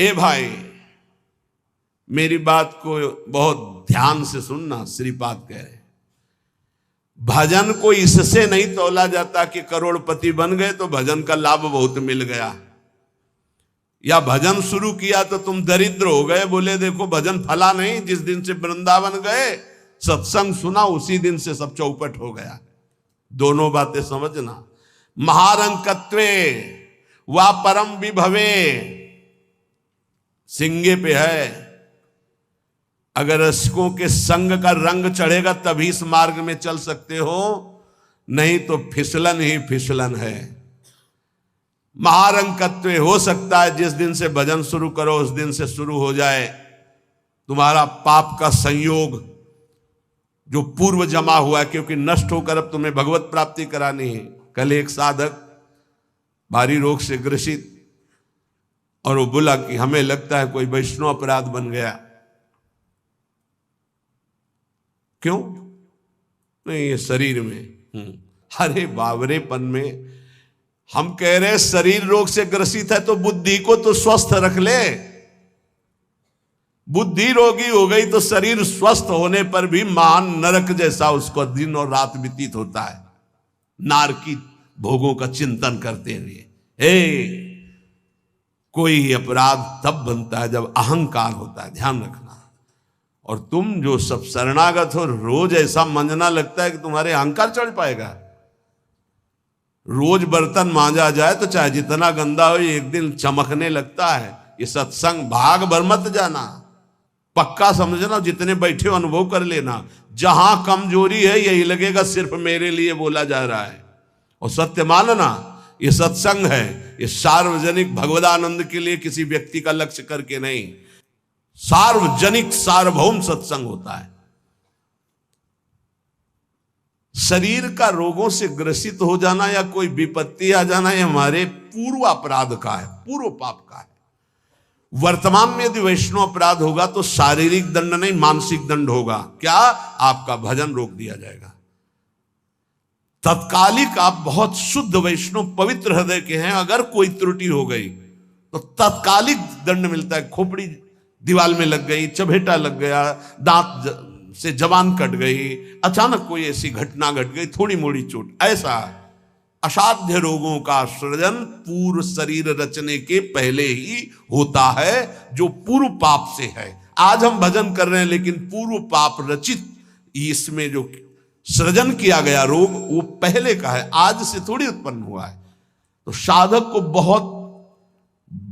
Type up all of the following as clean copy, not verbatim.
ए भाई, मेरी बात को बहुत ध्यान से सुनना। श्रीपाद कह रहे, भजन को इससे नहीं तौला जाता कि करोड़पति बन गए तो भजन का लाभ बहुत मिल गया, या भजन शुरू किया तो तुम दरिद्र हो गए। बोले देखो भजन फला नहीं, जिस दिन से वृंदावन गए सत्संग सुना उसी दिन से सब चौपट हो गया। दोनों बातें समझना। महारंकत्वे वा परम विभवे सिंगे पे है। अगर रसिकों के संग का रंग चढ़ेगा तभी इस मार्ग में चल सकते हो, नहीं तो फिसलन ही फिसलन है। महारंकत्व हो सकता है जिस दिन से भजन शुरू करो उस दिन से शुरू हो जाए तुम्हारा पाप का संयोग जो पूर्व जमा हुआ है, क्योंकि नष्ट होकर अब तुम्हें भगवत प्राप्ति करानी है। कल एक साधक भारी रोग से ग्रसित, और वो बोला कि हमें लगता है कोई वैष्णव अपराध बन गया। क्यों? नहीं, ये शरीर में। अरे बावरेपन में हम कह रहे शरीर रोग से ग्रसित है तो बुद्धि को तो स्वस्थ रख ले। बुद्धि रोगी हो गई तो शरीर स्वस्थ होने पर भी महान नरक जैसा उसको दिन और रात व्यतीत होता है, नारकी भोगों का चिंतन करते हुए। कोई अपराध तब बनता है जब अहंकार होता है, ध्यान रखना। और तुम जो सब शरणागत हो, रोज ऐसा मंजना लगता है कि तुम्हारे अहंकार चढ़ पाएगा। रोज बर्तन मांजा जाए तो चाहे जितना गंदा हो एक दिन चमकने लगता है। ये सत्संग भाग भर मत जाना, पक्का समझना। जितने बैठे हो अनुभव कर लेना, जहां कमजोरी है यही लगेगा सिर्फ मेरे लिए बोला जा रहा है। और सत्य मानना, ये सत्संग है, ये सार्वजनिक भगवदानंद के लिए किसी व्यक्ति का लक्ष्य करके नहीं, सार्वजनिक सार्वभौम सत्संग होता है। शरीर का रोगों से ग्रसित हो जाना या कोई विपत्ति आ जाना ये हमारे पूर्व अपराध का है, पूर्व पाप का है। वर्तमान में यदि वैष्णव अपराध होगा तो शारीरिक दंड नहीं मानसिक दंड होगा। क्या? आपका भजन रोक दिया जाएगा। तत्कालिक आप बहुत शुद्ध वैष्णव पवित्र हृदय के हैं, अगर कोई त्रुटि हो गई तो तत्कालिक दंड मिलता है। खोपड़ी दीवाल में लग गई, चबेटा लग गया, दांत से जबान कट गई, अचानक कोई ऐसी घटना घट गई, थोड़ी मोड़ी चोट, ऐसा असाध्य रोगों का सृजन पूर्व शरीर रचने के पहले ही होता है, जो पूर्व पाप से है। आज हम भजन कर रहे हैं लेकिन पूर्व पाप रचित इसमें जो सृजन किया गया रोग वो पहले का है, आज से थोड़ी उत्पन्न हुआ है। तो साधक को बहुत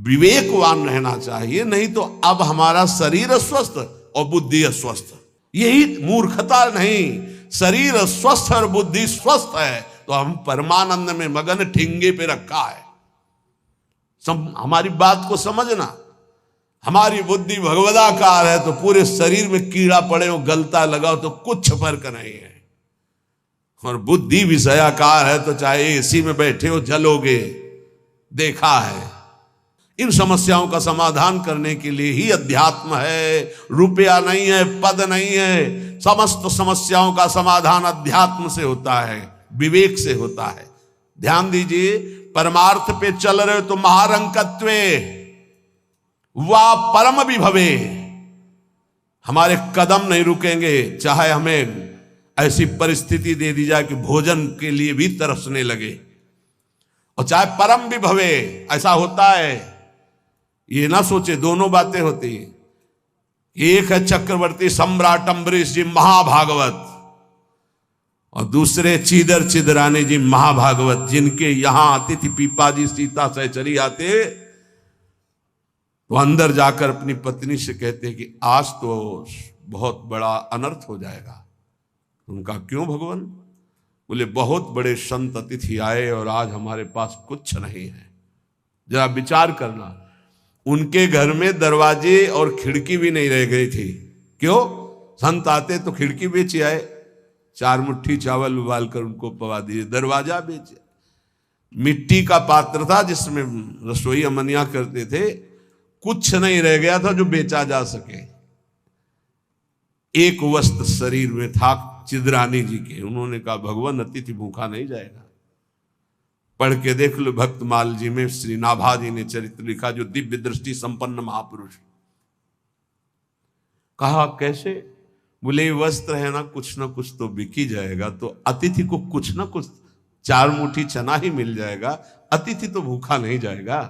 विवेकवान रहना चाहिए, नहीं तो अब हमारा शरीर अस्वस्थ और बुद्धि अस्वस्थ। यही मूर्खता नहीं, शरीर स्वस्थ और बुद्धि स्वस्थ है तो हम परमानंद में मगन ठिंगे पे रखा है। हमारी बात को समझना। हमारी बुद्धि भगवदाकार है तो पूरे शरीर में कीड़ा पड़े हो, गलता लगाओ तो कुछ फर्क नहीं है। और बुद्धि विषयाकार है तो चाहे एसी में बैठे हो जलोगे, देखा है। इन समस्याओं का समाधान करने के लिए ही अध्यात्म है, रुपया नहीं है, पद नहीं है। समस्त समस्याओं का समाधान अध्यात्म से होता है, विवेक से होता है। ध्यान दीजिए, परमार्थ पे चल रहे हो तो महारंकत्वे वा परम विभवे, हमारे कदम नहीं रुकेंगे। चाहे हमें ऐसी परिस्थिति दे दी जाए कि भोजन के लिए भी तरसने लगे, और चाहे परम विभवे, ऐसा होता है। ये ना सोचे दोनों बातें होती हैं। एक है चक्रवर्ती सम्राट अम्बरीश जी महाभागवत, और दूसरे चीदर चिदरानी जी महाभागवत, जिनके यहां आती थी पीपा जी सीता सहचरी आते तो अंदर जाकर अपनी पत्नी से कहते कि आज तो बहुत बड़ा अनर्थ हो जाएगा। उनका क्यों भगवान? बोले बहुत बड़े संत अतिथि आए और आज हमारे पास कुछ नहीं है। जरा विचार करना, उनके घर में दरवाजे और खिड़की भी नहीं रह गई थी। क्यों? संत आते तो खिड़की बेचे आए, 4 मुट्ठी चावल उबाल कर उनको पवा दिए, दरवाजा बेचे। मिट्टी का पात्र था जिसमें रसोई अमनिया करते थे, कुछ नहीं रह गया था जो बेचा जा सके। एक वस्त्र शरीर में था चिदरानी जी के। उन्होंने कहा भगवान अतिथि भूखा नहीं जाएगा। पढ़ के देख लो भक्तमाल जी में श्री नाभा जी ने चरित्र लिखा, जो दिव्य दृष्टि संपन्न महापुरुष। कहा कैसे? बोले वस्त्र है ना कुछ तो बिक ही जाएगा, तो अतिथि को कुछ ना कुछ 4 मुट्ठी चना ही मिल जाएगा, अतिथि तो भूखा नहीं जाएगा,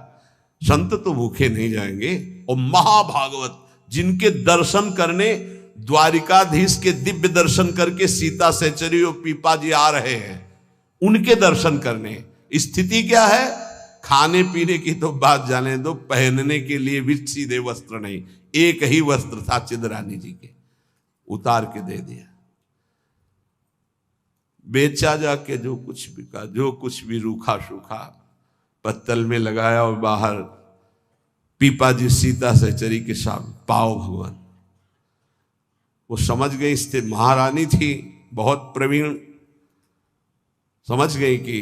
संत तो भूखे नहीं जाएंगे। और महाभागवत जिनके दर्शन करने द्वारिकाधीश के दिव्य दर्शन करके सीता सहचरी और पीपा जी आ रहे हैं, उनके दर्शन करने। स्थिति क्या है? खाने पीने की तो बात जाने दो, पहनने के लिए भी सीधे वस्त्र नहीं, एक ही वस्त्र था चिदरानी जी के, उतार के दे दिया। बेचा जाके जो कुछ बिका, जो कुछ भी रूखा सूखा पत्तल में लगाया और बाहर पीपा जी सीता सहचरी के सामने पाओ भगवान। वो समझ गई, स्थिति महारानी थी बहुत प्रवीण, समझ गई कि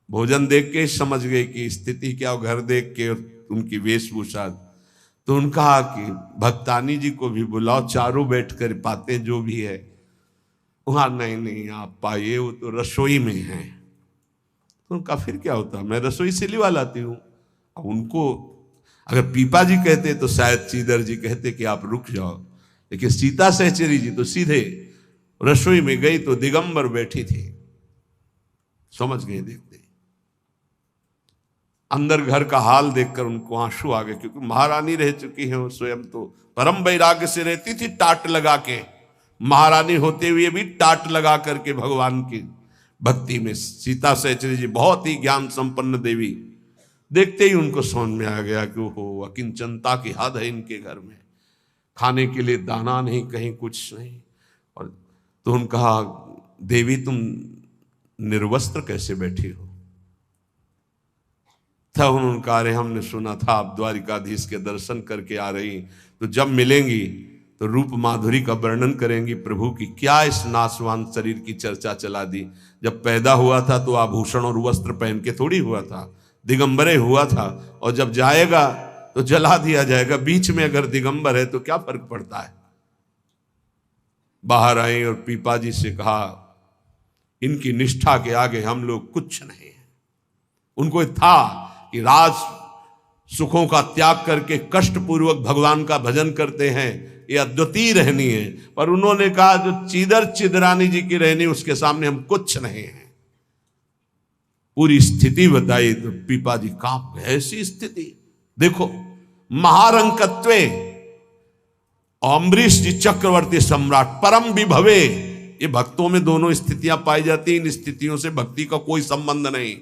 भोजन देख के समझ गई कि स्थिति क्या, घर देख के उनकी वेशभूषा। तो उन्होंने कहा कि भक्तानी जी को भी बुलाओ, चारों बैठ कर पाते जो भी है। वहां नहीं आप पाइए, वो तो रसोई में है। तो उनका फिर क्या होता, मैं रसोई से लिवा लाती हूँ। अब उनको अगर पीपा जी कहते तो शायद चीदर जी कहते कि आप रुक जाओ, लेकिन सीता सहचरी जी तो सीधे रसोई में गई तो दिगंबर बैठी थी, समझ गए देखते। अंदर घर का हाल देखकर उनको आंसू आ गए, क्योंकि महारानी रह चुकी है, वो स्वयं तो परम वैराग्य से रहती थी, टाट लगा के। महारानी होते हुए भी टाट लगा करके भगवान की भक्ति में। सीता सहचरी जी बहुत ही ज्ञान संपन्न देवी, देखते ही उनको समझ में आ गया कि वो अकिंचनता की हद है इनके घर में, खाने के लिए दाना नहीं, कहीं कुछ नहीं। और तो उन्होंने कहा देवी तुम निर्वस्त्र कैसे बैठी हो? था उन्होंने कहा अरे हमने सुना था आप द्वारिकाधीश के दर्शन करके आ रही, तो जब मिलेंगी तो रूप माधुरी का वर्णन करेंगी प्रभु की। क्या इस नाशवान शरीर की चर्चा चला दी? जब पैदा हुआ था तो आभूषण और वस्त्र पहन के थोड़ी हुआ था, दिगंबरे हुआ था, और जब जाएगा तो जला दिया जाएगा। बीच में अगर दिगंबर है तो क्या फर्क पड़ता है? बाहर आई और पीपा जी से कहा इनकी निष्ठा के आगे हम लोग कुछ नहीं है। उनको था कि राज सुखों का त्याग करके कष्टपूर्वक भगवान का भजन करते हैं, ये अद्वितीय रहनी है। पर उन्होंने कहा जो चीदर चिदरानी जी की रहनी, उसके सामने हम कुछ नहीं है। पूरी स्थिति बताई तो पीपा जी कांप गए। ऐसी स्थिति देखो, महारंकत्वे अम्बरीश जी चक्रवर्ती सम्राट परम विभवे, ये भक्तों में दोनों स्थितियां पाई जाती। इन स्थितियों से भक्ति का कोई संबंध नहीं,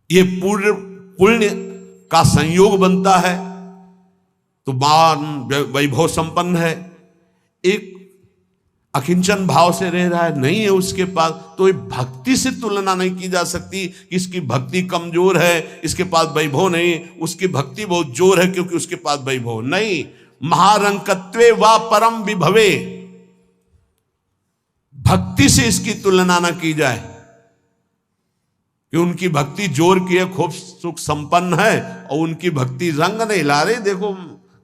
ये पूर्ण पुण्य का संयोग बनता है तो मान वैभव संपन्न है। एक अकिंचन भाव से रह रहा है, नहीं है उसके पास, तो ये भक्ति से तुलना नहीं की जा सकती। इसकी भक्ति कमजोर है, इसके पास वैभव नहीं, उसकी भक्ति बहुत जोर है क्योंकि उसके पास वैभव नहीं। महारंकत्वे वा परम विभवे, भक्ति से इसकी तुलना ना की जाए कि उनकी भक्ति जोर की है, खूब सुख संपन्न है, और उनकी भक्ति रंग नहीं ला रही। देखो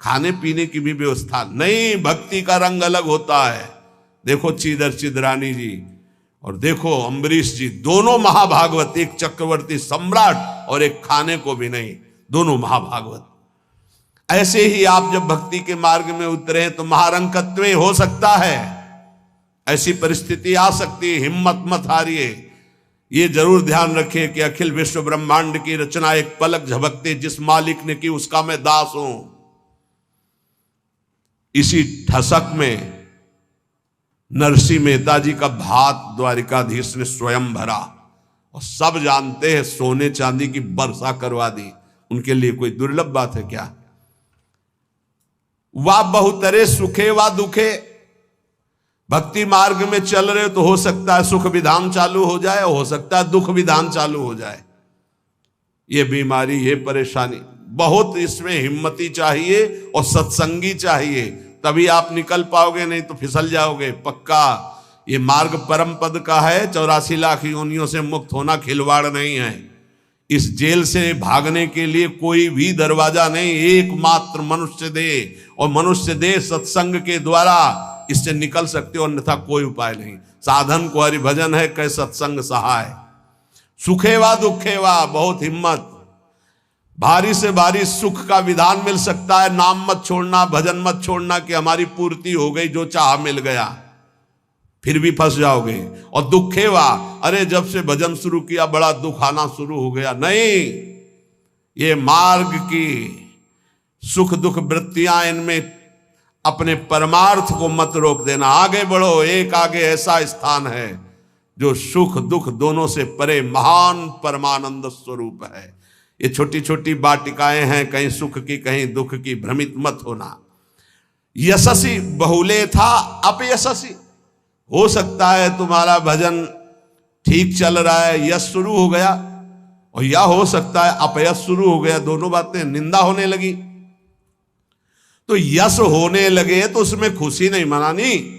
खाने पीने की भी व्यवस्था नहीं, भक्ति का रंग अलग होता है। देखो चीदर चिदरानी जी और देखो अम्बरीश जी, दोनों महाभागवत, एक चक्रवर्ती सम्राट और एक खाने को भी नहीं, दोनों महाभागवत। ऐसे ही आप जब भक्ति के मार्ग में उतरे तो महारंकत्वे हो सकता है, ऐसी परिस्थिति आ सकती है। हिम्मत मत हारिए, ये जरूर ध्यान रखिए कि अखिल विश्व ब्रह्मांड की रचना एक पलक झपकते जिस मालिक ने की उसका मैं दास हूं। इसी ठसक में नरसिंह मेहता जी का भात द्वारिकाधीश ने स्वयं भरा, और सब जानते हैं सोने चांदी की वर्षा करवा दी। उनके लिए कोई दुर्लभ बात है क्या? वाह बहुतरे सुखे वा दुखे, भक्ति मार्ग में चल रहे तो हो सकता है सुख विधान चालू हो जाए, हो सकता है दुख विधान चालू हो जाए। ये बीमारी, ये परेशानी, बहुत इसमें हिम्मती चाहिए और सत्संगी चाहिए, तभी आप निकल पाओगे, नहीं तो फिसल जाओगे पक्का। ये मार्ग परम पद का है, 84 लाख योनियों से मुक्त होना खिलवाड़ नहीं है। इस जेल से भागने के लिए कोई भी दरवाजा नहीं, एकमात्र मनुष्य देह, और मनुष्य देह सत्संग के द्वारा इससे निकल सकते हो, अन्यथा कोई उपाय नहीं। साधन को हरि भजन है, कै सत्संग सहाय। सुखेवा दुखेवा, बहुत हिम्मत। भारी से भारी सुख का विधान मिल सकता है, नाम मत छोड़ना, भजन मत छोड़ना कि हमारी पूर्ति हो गई, जो चाह मिल गया, फिर भी फंस जाओगे। और दुखेवा, अरे जब से भजन शुरू किया बड़ा दुख आना शुरू हो गया। नहीं, ये मार्ग की सुख दुख वृत्तियां, इनमें अपने परमार्थ को मत रोक देना, आगे बढ़ो। एक आगे ऐसा स्थान है जो सुख दुख दोनों से परे महान परमानंद स्वरूप है। ये छोटी छोटी वाटिकाएं हैं, कहीं सुख की कहीं दुख की, भ्रमित मत होना। यशस्वी बहुले था अपयशस्वी, हो सकता है तुम्हारा भजन ठीक चल रहा है, यश शुरू हो गया, और या हो सकता है अपयश शुरू हो गया, दोनों बातें, निंदा होने लगी। तो यश होने लगे तो उसमें खुशी नहीं मनानी,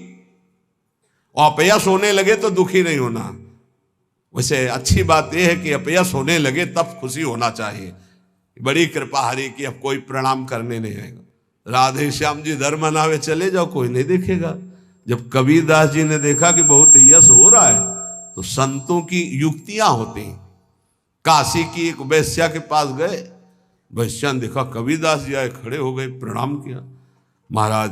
और अपयश होने लगे तो दुखी नहीं होना। वैसे अच्छी बात यह है कि अपयश होने लगे तब खुशी होना चाहिए। बड़ी कृपा हरि की, अब कोई प्रणाम करने नहीं आएगा। राधे श्याम जी धर्म मनावे चले जाओ, कोई नहीं देखेगा। जब कबीरदास जी ने देखा कि बहुत यश हो रहा है, तो संतों की युक्तियां होती। काशी की एक वैश्या के पास गए, वैश्या ने देखा कबीरदास जी आए, खड़े हो गए, प्रणाम किया। महाराज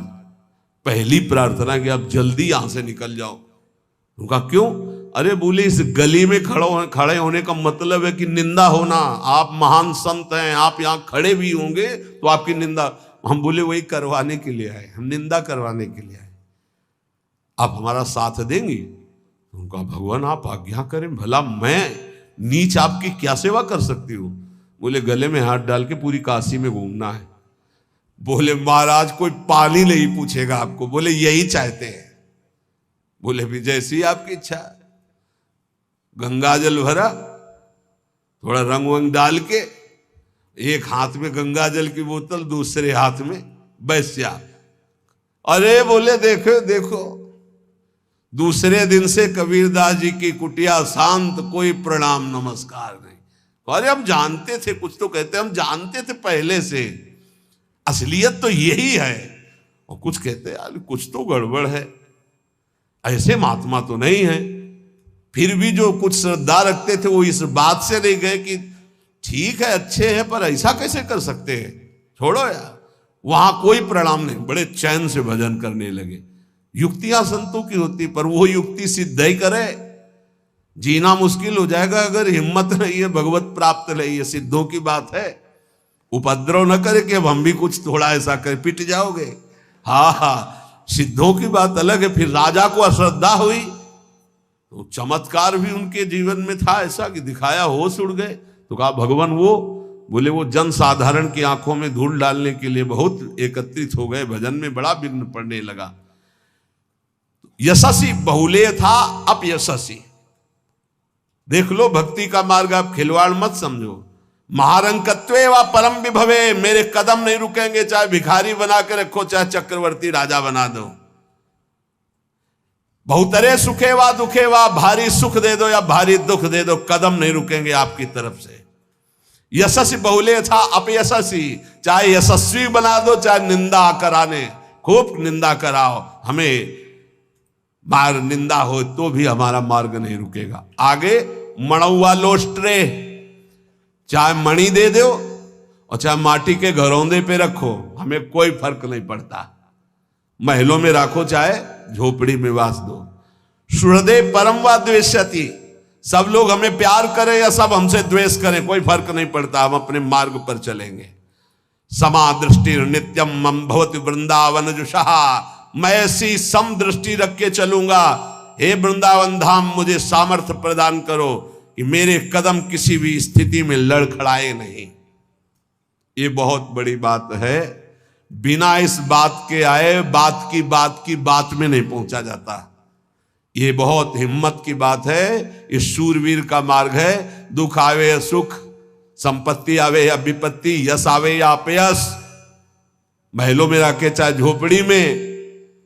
पहली प्रार्थना कि आप जल्दी यहां से निकल जाओ। उनका क्यों? अरे बोले इस गली में खड़े होने का मतलब है कि निंदा होना। आप महान संत हैं, आप यहाँ खड़े भी होंगे तो आपकी निंदा। हम बोले वही करवाने के लिए आए, हम निंदा करवाने के लिए आए, आप हमारा साथ देंगी? उनका भगवान आप आज्ञा करें, भला मैं नीच आपकी क्या सेवा कर सकती हूँ? बोले गले में हाथ डाल के पूरी काशी में घूमना है। बोले महाराज कोई पानी नहीं पूछेगा आपको। बोले यही चाहते हैं। बोले भी जैसी आपकी इच्छा। गंगा जल भरा, थोड़ा रंग वंग डाल के, एक हाथ में गंगा जल की बोतल, दूसरे हाथ में वैश्या। अरे बोले देखो देखो, दूसरे दिन से कबीरदास जी की कुटिया शांत, कोई प्रणाम नमस्कार नहीं। अरे हम जानते थे, कुछ तो कहते हम जानते थे पहले से, असलियत तो यही है। और कुछ कहते यार कुछ तो गड़बड़ है, ऐसे महात्मा तो नहीं है। फिर भी जो कुछ श्रद्धा रखते थे वो इस बात से नहीं गए कि ठीक है अच्छे हैं पर ऐसा कैसे कर सकते हैं, छोड़ो यार। वहां कोई प्रणाम नहीं, बड़े चैन से भजन करने लगे। युक्तियां संतों की होती, पर वो युक्ति सिद्ध ही करे, जीना मुश्किल हो जाएगा अगर हिम्मत नहीं है, भगवत प्राप्त नहीं है। सिद्धों की बात है, उपद्रव न करे कि अब हम भी कुछ थोड़ा ऐसा कर, पिट जाओगे। हाँ हाँ, सिद्धों की बात अलग है। फिर राजा को अश्रद्धा हुई तो चमत्कार भी उनके जीवन में था ऐसा कि दिखाया, होश उड़ गए। तो कहा भगवान वो, बोले वो जन साधारण की आंखों में धूल डालने के लिए बहुत एकत्रित हो गए, भजन में बड़ा विघ्न पड़ने लगा। यशस्वी बहुले था अपयशस्वी। देख लो भक्ति का मार्ग, आप खिलवाड़ मत समझो। महारंकत्वे व परम विभवे, मेरे कदम नहीं रुकेंगे, चाहे भिखारी बना के रखो, चाहे चक्रवर्ती राजा बना दो। बहुतरे सुखे व दुखे व, भारी सुख दे दो या भारी दुख दे दो, कदम नहीं रुकेंगे आपकी तरफ से। यशस्वी बहुले था अपयशस्वी, चाहे यशस्वी बना दो चाहे निंदा कराने, खूब निंदा कराओ, हमें मार निंदा हो तो भी हमारा मार्ग नहीं रुकेगा। आगे मणुआ लोस्ट्रे, चाहे मणि दे दो और चाहे माटी के घरौंदे पे रखो, हमें कोई फर्क नहीं पड़ता। महलों में रखो चाहे झोपड़ी में वास दो। सुहृदय परम व द्वेष्यति, सब लोग हमें प्यार करें या सब हमसे द्वेष करें, कोई फर्क नहीं पड़ता, हम अपने मार्ग पर चलेंगे। समा दृष्टि नित्यम मम भवति वृंदावन जुषहा, मैं ऐसी सम दृष्टि रख के चलूंगा। हे वृंदावन धाम, मुझे सामर्थ्य प्रदान करो कि मेरे कदम किसी भी स्थिति में लड़खड़ाए नहीं। ये बहुत बड़ी बात है। बिना इस बात के आए बात की बात में नहीं पहुंचा जाता। ये बहुत हिम्मत की बात है। इस शूरवीर का मार्ग है। दुख आवे या सुख, संपत्ति आवे या विपत्ति, यश आवे या अपयश, महलों में रखे चाहे झोपड़ी में,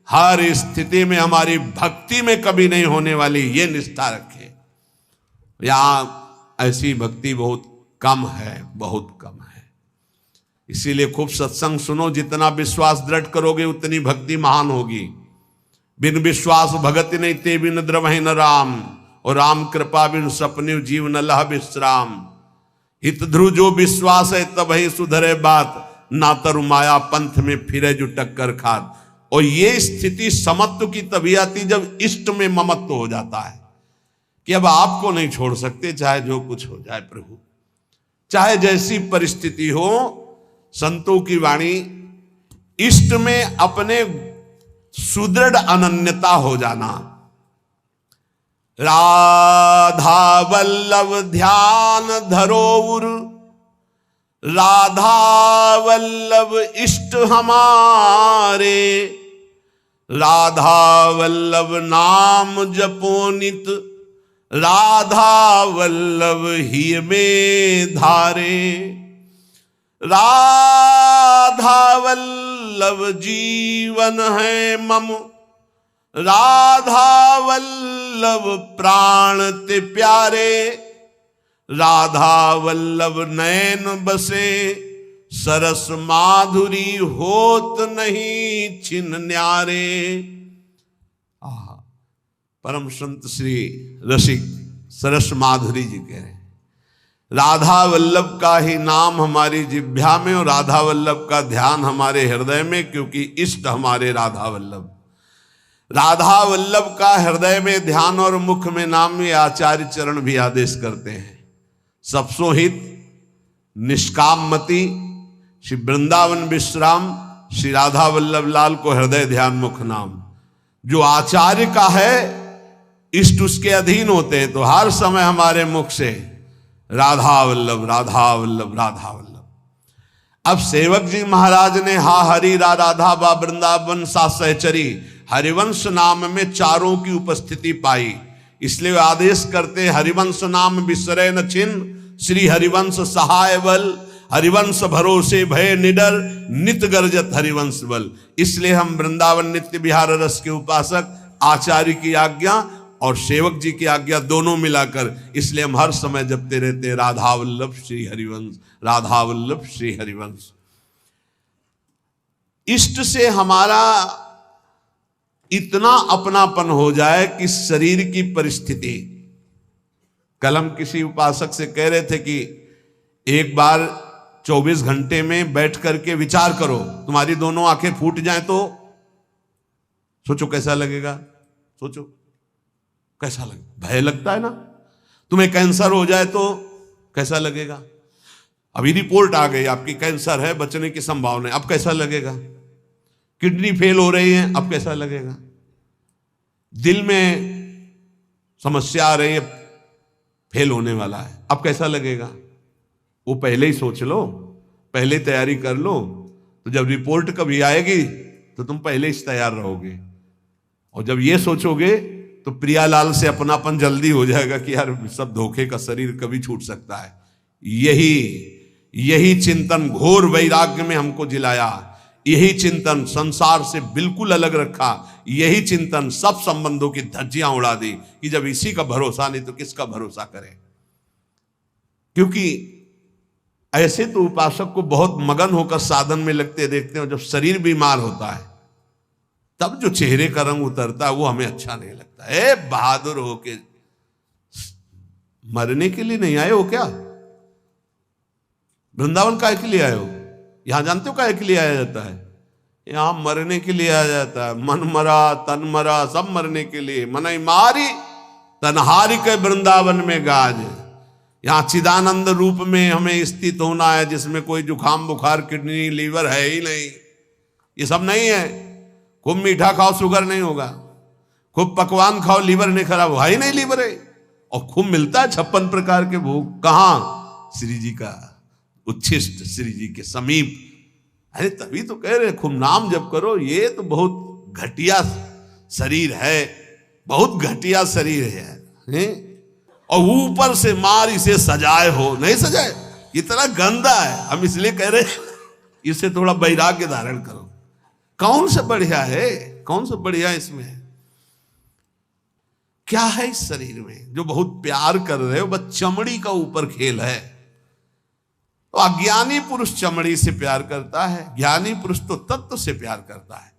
हर स्थिति में हमारी भक्ति में कभी नहीं होने वाली ये निष्ठा रखे। यहां ऐसी भक्ति बहुत कम है, बहुत कम है। इसीलिए खूब सत्संग सुनो, जितना विश्वास दृढ़ करोगे उतनी भक्ति महान होगी। बिन विश्वास भगति नहीं ते बिन द्रवहि न राम, और राम कृपा बिन सपने जीव न लह विश्राम। हित ध्रुव जो विश्वास है तब ही सुधरे बात, ना तरु माया पंथ में फिरे जो टक्कर खात। और ये स्थिति समत्व की तभी आती जब इष्ट में ममत्व हो जाता है कि अब आपको नहीं छोड़ सकते, चाहे जो कुछ हो जाए प्रभु, चाहे जैसी परिस्थिति हो। संतों की वाणी, इष्ट में अपने सुदृढ़ अनन्यता हो जाना। राधा वल्लभ ध्यान धरोउर, राधा वल्लभ इष्ट हमारे, राधा वल्लभ नाम जपो नित, राधा वल्लभ ही में धारे। राधा वल्लभ जीवन है मम, राधा वल्लभ प्राण ते प्यारे, राधा वल्लभ नयन बसे, सरस माधुरी होत नहीं छिन न्यारे। परम संत श्री रसिक सरस माधुरी जी कह रहे हैं, राधा वल्लभ का ही नाम हमारी जिह्वा में और राधा वल्लभ का ध्यान हमारे हृदय में, क्योंकि इष्ट हमारे राधा वल्लभ। राधा वल्लभ का हृदय में ध्यान और मुख में नाम, ये आचार्य चरण भी आदेश करते हैं। सबसो हित निष्काम मति श्री वृंदावन विश्राम, श्री राधा वल्लभ लाल को हृदय ध्यान मुख नाम। जो आचार्य का है इष्ट उसके अधीन होते हैं, तो हर समय हमारे मुख से राधा वल्लभ राधा वल्लभ राधा वल्लभ। अब सेवक जी महाराज ने हा हरि रा राधा बा वृंदावन सा सहचरी, हरिवंश नाम में चारों की उपस्थिति पाई, इसलिए वे आदेश करते हरिवंश नाम बिसरे न छिन, श्री हरिवंश सहाय बल, हरिवंश भरोसे भय निडर, नित गर्जत हरिवंश बल। इसलिए हम वृंदावन नित्य विहार रस के उपासक आचार्य की आज्ञा और सेवक जी की आज्ञा दोनों मिलाकर, इसलिए हम हर समय जपते रहते हैं राधा वल्लभ श्री हरिवंश, राधा वल्लभ श्री हरिवंश। इष्ट से हमारा इतना अपनापन हो जाए कि शरीर की परिस्थिति, कल हम किसी उपासक से कह रहे थे कि एक बार 24 घंटे में बैठ करके विचार करो, तुम्हारी दोनों आंखें फूट जाएं तो सोचो कैसा लगेगा। सोचो कैसा लगेगा, भय लगता है ना। तुम्हें कैंसर हो जाए तो कैसा लगेगा। अभी रिपोर्ट आ गई आपकी कैंसर है, बचने की संभावना है, अब कैसा लगेगा। किडनी फेल हो रही है, अब कैसा लगेगा। दिल में समस्या आ रही है, फेल होने वाला है, अब कैसा लगेगा। वो पहले ही सोच लो, पहले तैयारी कर लो, तो जब रिपोर्ट कभी आएगी तो तुम पहले ही तैयार रहोगे। और जब ये सोचोगे तो प्रियालाल से अपनापन जल्दी हो जाएगा कि यार सब धोखे का शरीर कभी छूट सकता है। यही चिंतन घोर वैराग्य में हमको जिलाया, यही चिंतन संसार से बिल्कुल अलग रखा, यही चिंतन सब संबंधों की धज्जियां उड़ा दी कि जब इसी का भरोसा नहीं तो किसका भरोसा करें। क्योंकि ऐसे तो उपासक को बहुत मगन होकर साधन में लगते देखते हैं, जब शरीर बीमार होता है तब जो चेहरे का रंग उतरता है वो हमें अच्छा नहीं लगता। ए बहादुर होके मरने के लिए नहीं आए हो क्या। वृंदावन काहे के लिए आए हो। यहां जानते हो काहे के लिए आया जाता है। यहां मरने के लिए आया जाता है। मन मरा तन मरा सब मरने के लिए। मनई मारी तनहारी के वृंदावन में गाज। यहां चिदानंद रूप में हमें स्थित होना है, जिसमें कोई जुखाम बुखार किडनी लीवर है ही नहीं। ये सब नहीं है। खूब मीठा खाओ शुगर नहीं होगा, खूब पकवान खाओ लीवर नहीं खराब होगा ही नहीं, लीवर है। और खूब मिलता है 56 प्रकार के भोग। कहां। श्री जी का उच्छिष्ट, श्री जी के समीप। अरे तभी तो कह रहे खूब नाम जप करो। ये तो बहुत घटिया शरीर है, बहुत घटिया शरीर है। और ऊपर से मार इसे सजाए हो, नहीं सजाए, इतना गंदा है। हम इसलिए कह रहे इसे थोड़ा वैराग्य धारण करो। कौन सा बढ़िया है, कौन सा बढ़िया इसमें क्या है इस शरीर में जो बहुत प्यार कर रहे हो। बस चमड़ी का ऊपर खेल है। तो अज्ञानी पुरुष चमड़ी से प्यार करता है, ज्ञानी पुरुष तो तत्व से प्यार करता है।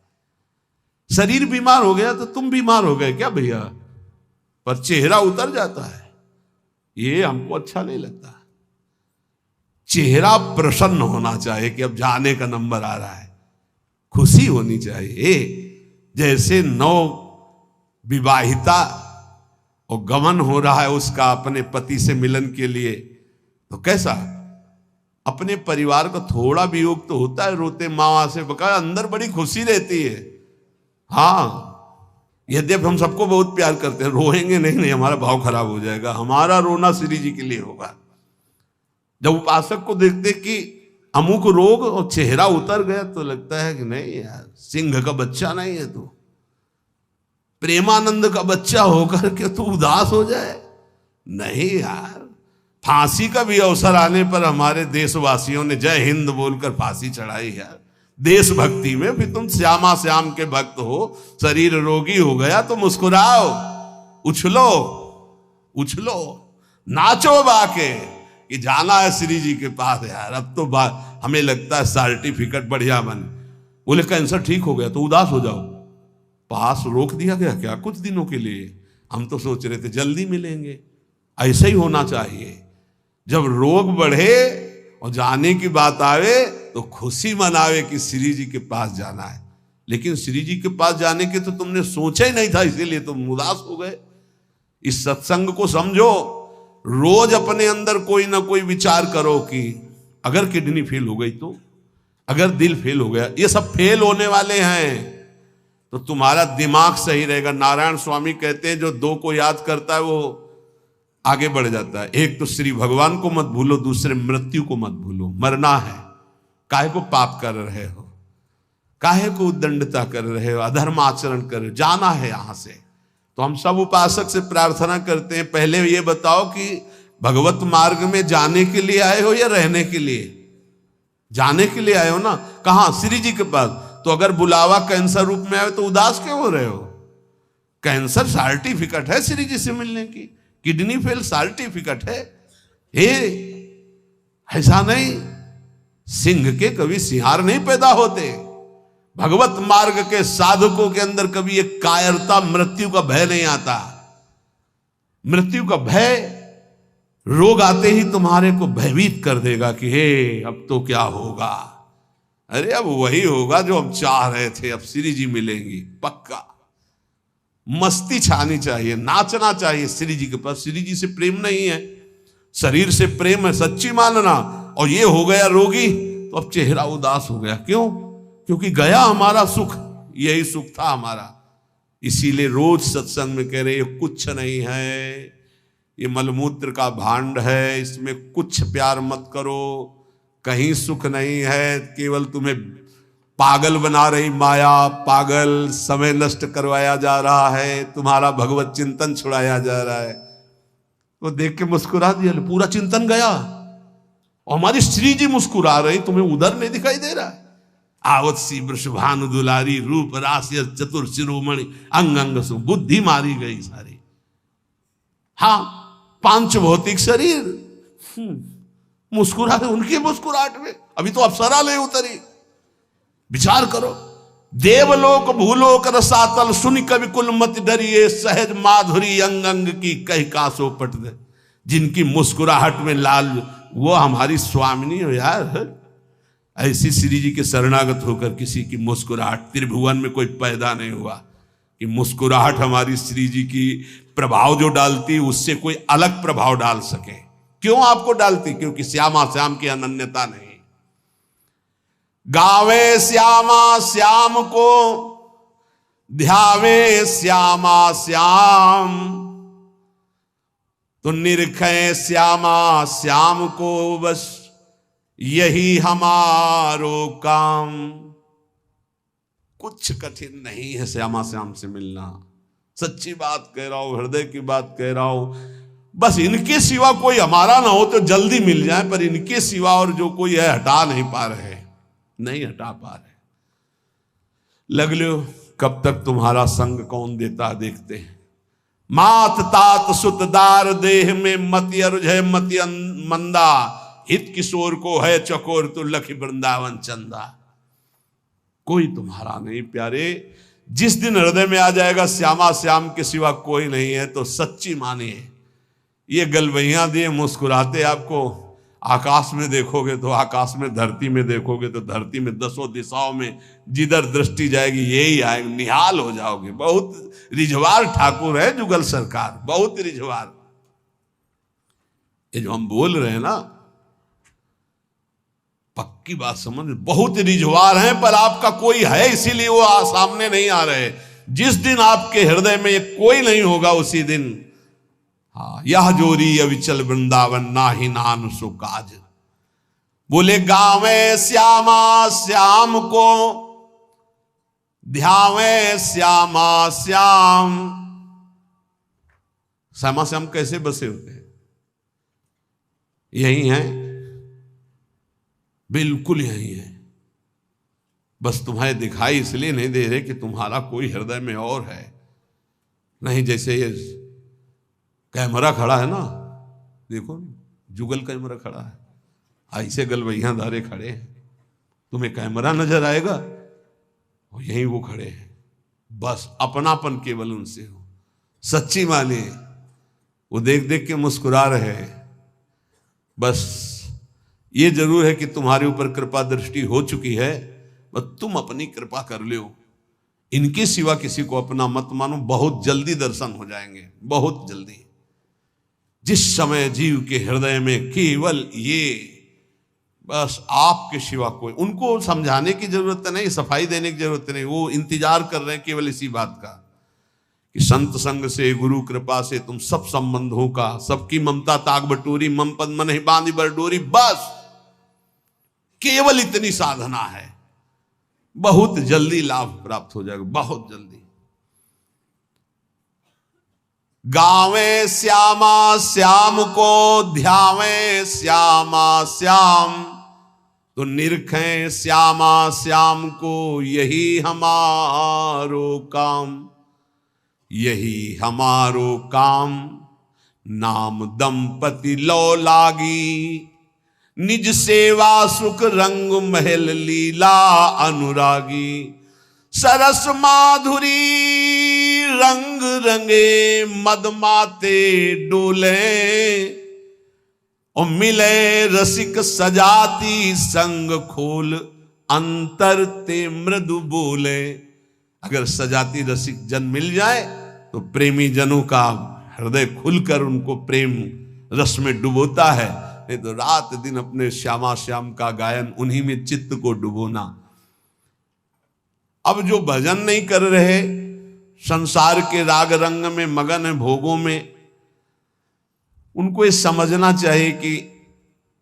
शरीर बीमार हो गया तो तुम बीमार हो गए क्या भैया। पर चेहरा उतर जाता है, ये हमको अच्छा नहीं लगता। चेहरा प्रसन्न होना चाहिए कि अब जाने का नंबर आ रहा है, खुशी होनी चाहिए। जैसे नौ विवाहिता और गमन हो रहा है उसका अपने पति से मिलन के लिए, तो कैसा अपने परिवार का थोड़ा वियोग तो होता है, रोते माँ से बका, अंदर बड़ी खुशी रहती है। हाँ, यद्यपि हम सबको बहुत प्यार करते हैं, रोएंगे नहीं, हमारा भाव खराब हो जाएगा। हमारा रोना श्री जी के लिए होगा। जब उपासक को देखते कि अमुक रोग और चेहरा उतर गया, तो लगता है कि नहीं यार, सिंह का बच्चा नहीं है तू, प्रेमानंद का बच्चा होकर के तू उदास हो जाए। नहीं यार, फांसी का भी अवसर आने पर हमारे देशवासियों ने जय हिंद बोलकर फांसी चढ़ाई यार, देशभक्ति में। फिर तुम श्यामा श्याम के भक्त हो, शरीर रोगी हो गया तो मुस्कुराओ, उछलो उछलो, नाचो बाके कि जाना है श्री जी के पास यार। अब तो हमें लगता है सर्टिफिकेट बढ़िया बन, बोले कैंसर ठीक हो गया तो उदास हो जाओ, पास रोक दिया गया क्या कुछ दिनों के लिए? हम तो सोच रहे थे जल्दी मिलेंगे। ऐसा ही होना चाहिए, जब रोग बढ़े और जाने की बात आवे तो खुशी मनावे कि श्री जी के पास जाना है। लेकिन श्री जी के पास जाने के तो तुमने सोचा ही नहीं था, इसीलिए तुम उदास हो गए। इस सत्संग को समझो, रोज अपने अंदर कोई ना कोई विचार करो कि अगर किडनी फेल हो गई तो, अगर दिल फेल हो गया, ये सब फेल होने वाले हैं, तो तुम्हारा दिमाग सही रहेगा। नारायण स्वामी कहते हैं जो दो को याद करता है वो आगे बढ़ जाता है। एक तो श्री भगवान को मत भूलो, दूसरे मृत्यु को मत भूलो। मरना है, काहे को पाप कर रहे हो, काहे को उद्दंडता कर रहे हो, अधर्म आचरण कर रहे हो, जाना है यहां से। तो हम सब उपासक से प्रार्थना करते हैं, पहले ये बताओ कि भगवत मार्ग में जाने के लिए आए हो या रहने के लिए? जाने के लिए आए हो ना। कहां? श्री जी के पास। तो अगर बुलावा कैंसर रूप में आए तो उदास क्यों हो रहे हो? कैंसर सर्टिफिकेट है श्री जी से मिलने की, किडनी फेल सर्टिफिकेट है। हे, ऐसा नहीं, सिंह के कभी सिंहार नहीं पैदा होते। भगवत मार्ग के साधकों के अंदर कभी एक कायरता, मृत्यु का भय नहीं आता। मृत्यु का भय रोग आते ही तुम्हारे को भयभीत कर देगा कि हे अब तो क्या होगा। अरे अब वही होगा जो हम चाह रहे थे, अब श्री जी मिलेंगी पक्का। मस्ती छानी चाहिए, नाचना चाहिए श्री जी के पास। श्री जी से प्रेम नहीं है, शरीर से प्रेम है, सच्ची मानना। और ये हो गया रोगी तो अब चेहरा उदास हो गया, क्यों? क्योंकि गया हमारा सुख, यही सुख था हमारा। इसीलिए रोज सत्संग में कह रहे ये कुछ नहीं है, ये मलमूत्र का भांड है, इसमें कुछ प्यार मत करो, कहीं सुख नहीं है, केवल तुम्हें पागल बना रही माया, पागल समय नष्ट करवाया जा रहा है, तुम्हारा भगवत चिंतन छुड़ाया जा रहा है। तो देख के मुस्कुरा दिया, पूरा चिंतन गया। और हमारी श्री जी मुस्कुरा रही, तुम्हें उधर नहीं दिखाई दे रहा है। आवत सी वृषभानु दुलारी, रूप राशि चतुर शिरोमणि, अंग अंग सु बुद्धि मारी गई सारी। हाँ, पांच भौतिक शरीर मुस्कुरा रहे, उनकी मुस्कुराहट में अभी तो अप्सरा ले उतरी। विचार करो, देवलोक भूलोक रसातल, सुनि कवि कुल मत डरिए, सहज माधुरी अंग अंग की कह कासो पट दे। जिनकी मुस्कुराहट में लाल, वो हमारी स्वामिनी हो यार। ऐसी श्री जी के शरणागत होकर किसी की मुस्कुराहट, त्रिभुवन में कोई पैदा नहीं हुआ कि मुस्कुराहट हमारी श्री जी की प्रभाव जो डालती उससे कोई अलग प्रभाव डाल सके। क्यों आपको डालती? क्योंकि श्यामा श्याम की अनन्यता नहीं। गावे श्यामा श्याम को, ध्यावे श्यामा श्याम, तो निरखे श्यामा श्याम को, बस यही हमारो काम। कुछ कठिन नहीं है श्यामा श्याम से मिलना, सच्ची बात कह रहा हूं, हृदय की बात कह रहा हूं। बस इनके सिवा कोई हमारा ना हो तो जल्दी मिल जाए, पर इनके सिवा और जो कोई है हटा नहीं पा रहे, नहीं हटा पा रहे। लग लो कब तक तुम्हारा संग कौन देता देखते हैं। मात तात सुतदार देह में मति अरुझ मति मंदा, हित किशोर को है चकोर तो लख वृंदावन चंदा। कोई तुम्हारा नहीं प्यारे। जिस दिन हृदय में आ जाएगा श्यामा श्याम के सिवा कोई नहीं है, तो सच्ची मानिए ये गलवैया दिए मुस्कुराते आपको आकाश में देखोगे तो आकाश में, धरती में देखोगे तो धरती में, दसों दिशाओं में जिधर दृष्टि जाएगी यही आएगी, निहाल हो जाओगे। बहुत रिझवार ठाकुर है जुगल सरकार, बहुत रिझवार। ये जो हम बोल रहे हैं ना, पक्की बात समझ, बहुत रिझवार हैं, पर आपका कोई है इसीलिए वो सामने नहीं आ रहे। जिस दिन आपके हृदय में कोई नहीं होगा उसी दिन, हाँ, यह जोरी अविचल वृंदावन नाही नान सो काज। बोले गावे श्यामा श्याम को, ध्यावे श्यामा श्याम। श्यामा श्याम कैसे बसे होते हैं? यही है, बिल्कुल यही है। बस तुम्हारे दिखाई इसलिए नहीं दे रहे कि तुम्हारा कोई हृदय में और है। नहीं, जैसे ये कैमरा खड़ा है ना, देखो जुगल कैमरा खड़ा है, ऐसे गलवैया धारे खड़े हैं, तुम्हें कैमरा नजर आएगा और यहीं वो खड़े हैं। बस अपनापन केवल उनसे हो, सच्ची माने वो देख देख के मुस्कुरा रहे हैं। बस ये जरूर है कि तुम्हारे ऊपर कृपा दृष्टि हो चुकी है, बस तुम अपनी कृपा कर लो। इनके सिवा किसी को अपना मत मानो, बहुत जल्दी दर्शन हो जाएंगे, बहुत जल्दी। जिस समय जीव के हृदय में केवल ये, बस आपके सिवा कोई, उनको समझाने की जरूरत नहीं, सफाई देने की जरूरत नहीं, वो इंतजार कर रहे हैं केवल इसी बात का कि संत संग से, गुरु कृपा से तुम सब संबंधों का, सबकी ममता ताग बटोरी, मम पद मन ही बांधी बरडोरी। बस केवल इतनी साधना है, बहुत जल्दी लाभ प्राप्त हो जाएगा, बहुत जल्दी। गावे श्यामा श्याम को, ध्यावे श्यामा श्याम, तो निरखें श्यामा श्याम को, यही हमारो काम, यही हमारो काम। नाम दंपति लो लागी, निज सेवा सुख रंग महल लीला अनुरागी। सरस माधुरी रंग रंगे, मद माते डोले, और मिले रसिक सजाती संग खोल, अंतर ते मृदु बोले। अगर सजाती रसिक जन मिल जाए तो प्रेमी जनों का हृदय खुलकर उनको प्रेम रस में डुबोता है। नहीं तो रात दिन अपने श्यामा श्याम का गायन, उन्हीं में चित्त को डुबोना। अब जो भजन नहीं कर रहे, संसार के राग रंग में मगन है, भोगों में, उनको ये समझना चाहिए कि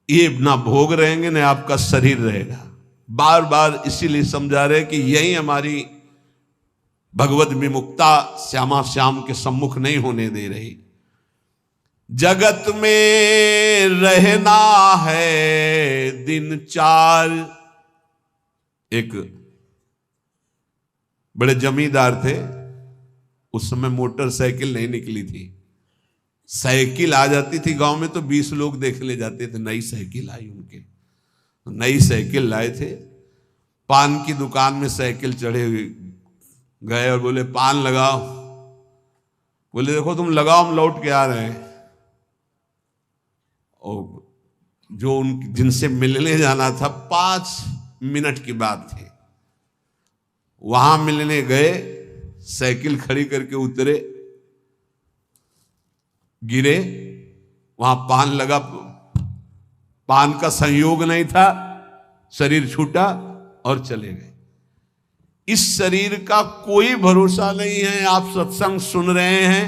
ये ना भोग रहेंगे ना आपका शरीर रहेगा। बार बार इसीलिए समझा रहे कि यही हमारी भगवत विमुक्ता श्यामा श्याम के सम्मुख नहीं होने दे रही। जगत में रहना है दिन चार। एक बड़े जमींदार थे, उस समय मोटरसाइकिल नहीं निकली थी। साइकिल आ जाती थी गांव में तो 20 लोग देख ले जाते थे, नई साइकिल आई उनके। नई साइकिल लाए थे, पान की दुकान में साइकिल चढ़े हुए गए और बोले पान लगाओ। बोले देखो तुम लगाओ, हम लौट के आ रहे हैं। और जो उन जिनसे मिलने जाना था 5 मिनट की बात थी, वहां मिलने गए, साइकिल खड़ी करके उतरे, गिरे, वहां पान लगा, पान का संयोग नहीं था, शरीर छूटा और चले गए। इस शरीर का कोई भरोसा नहीं है। आप सत्संग सुन रहे हैं,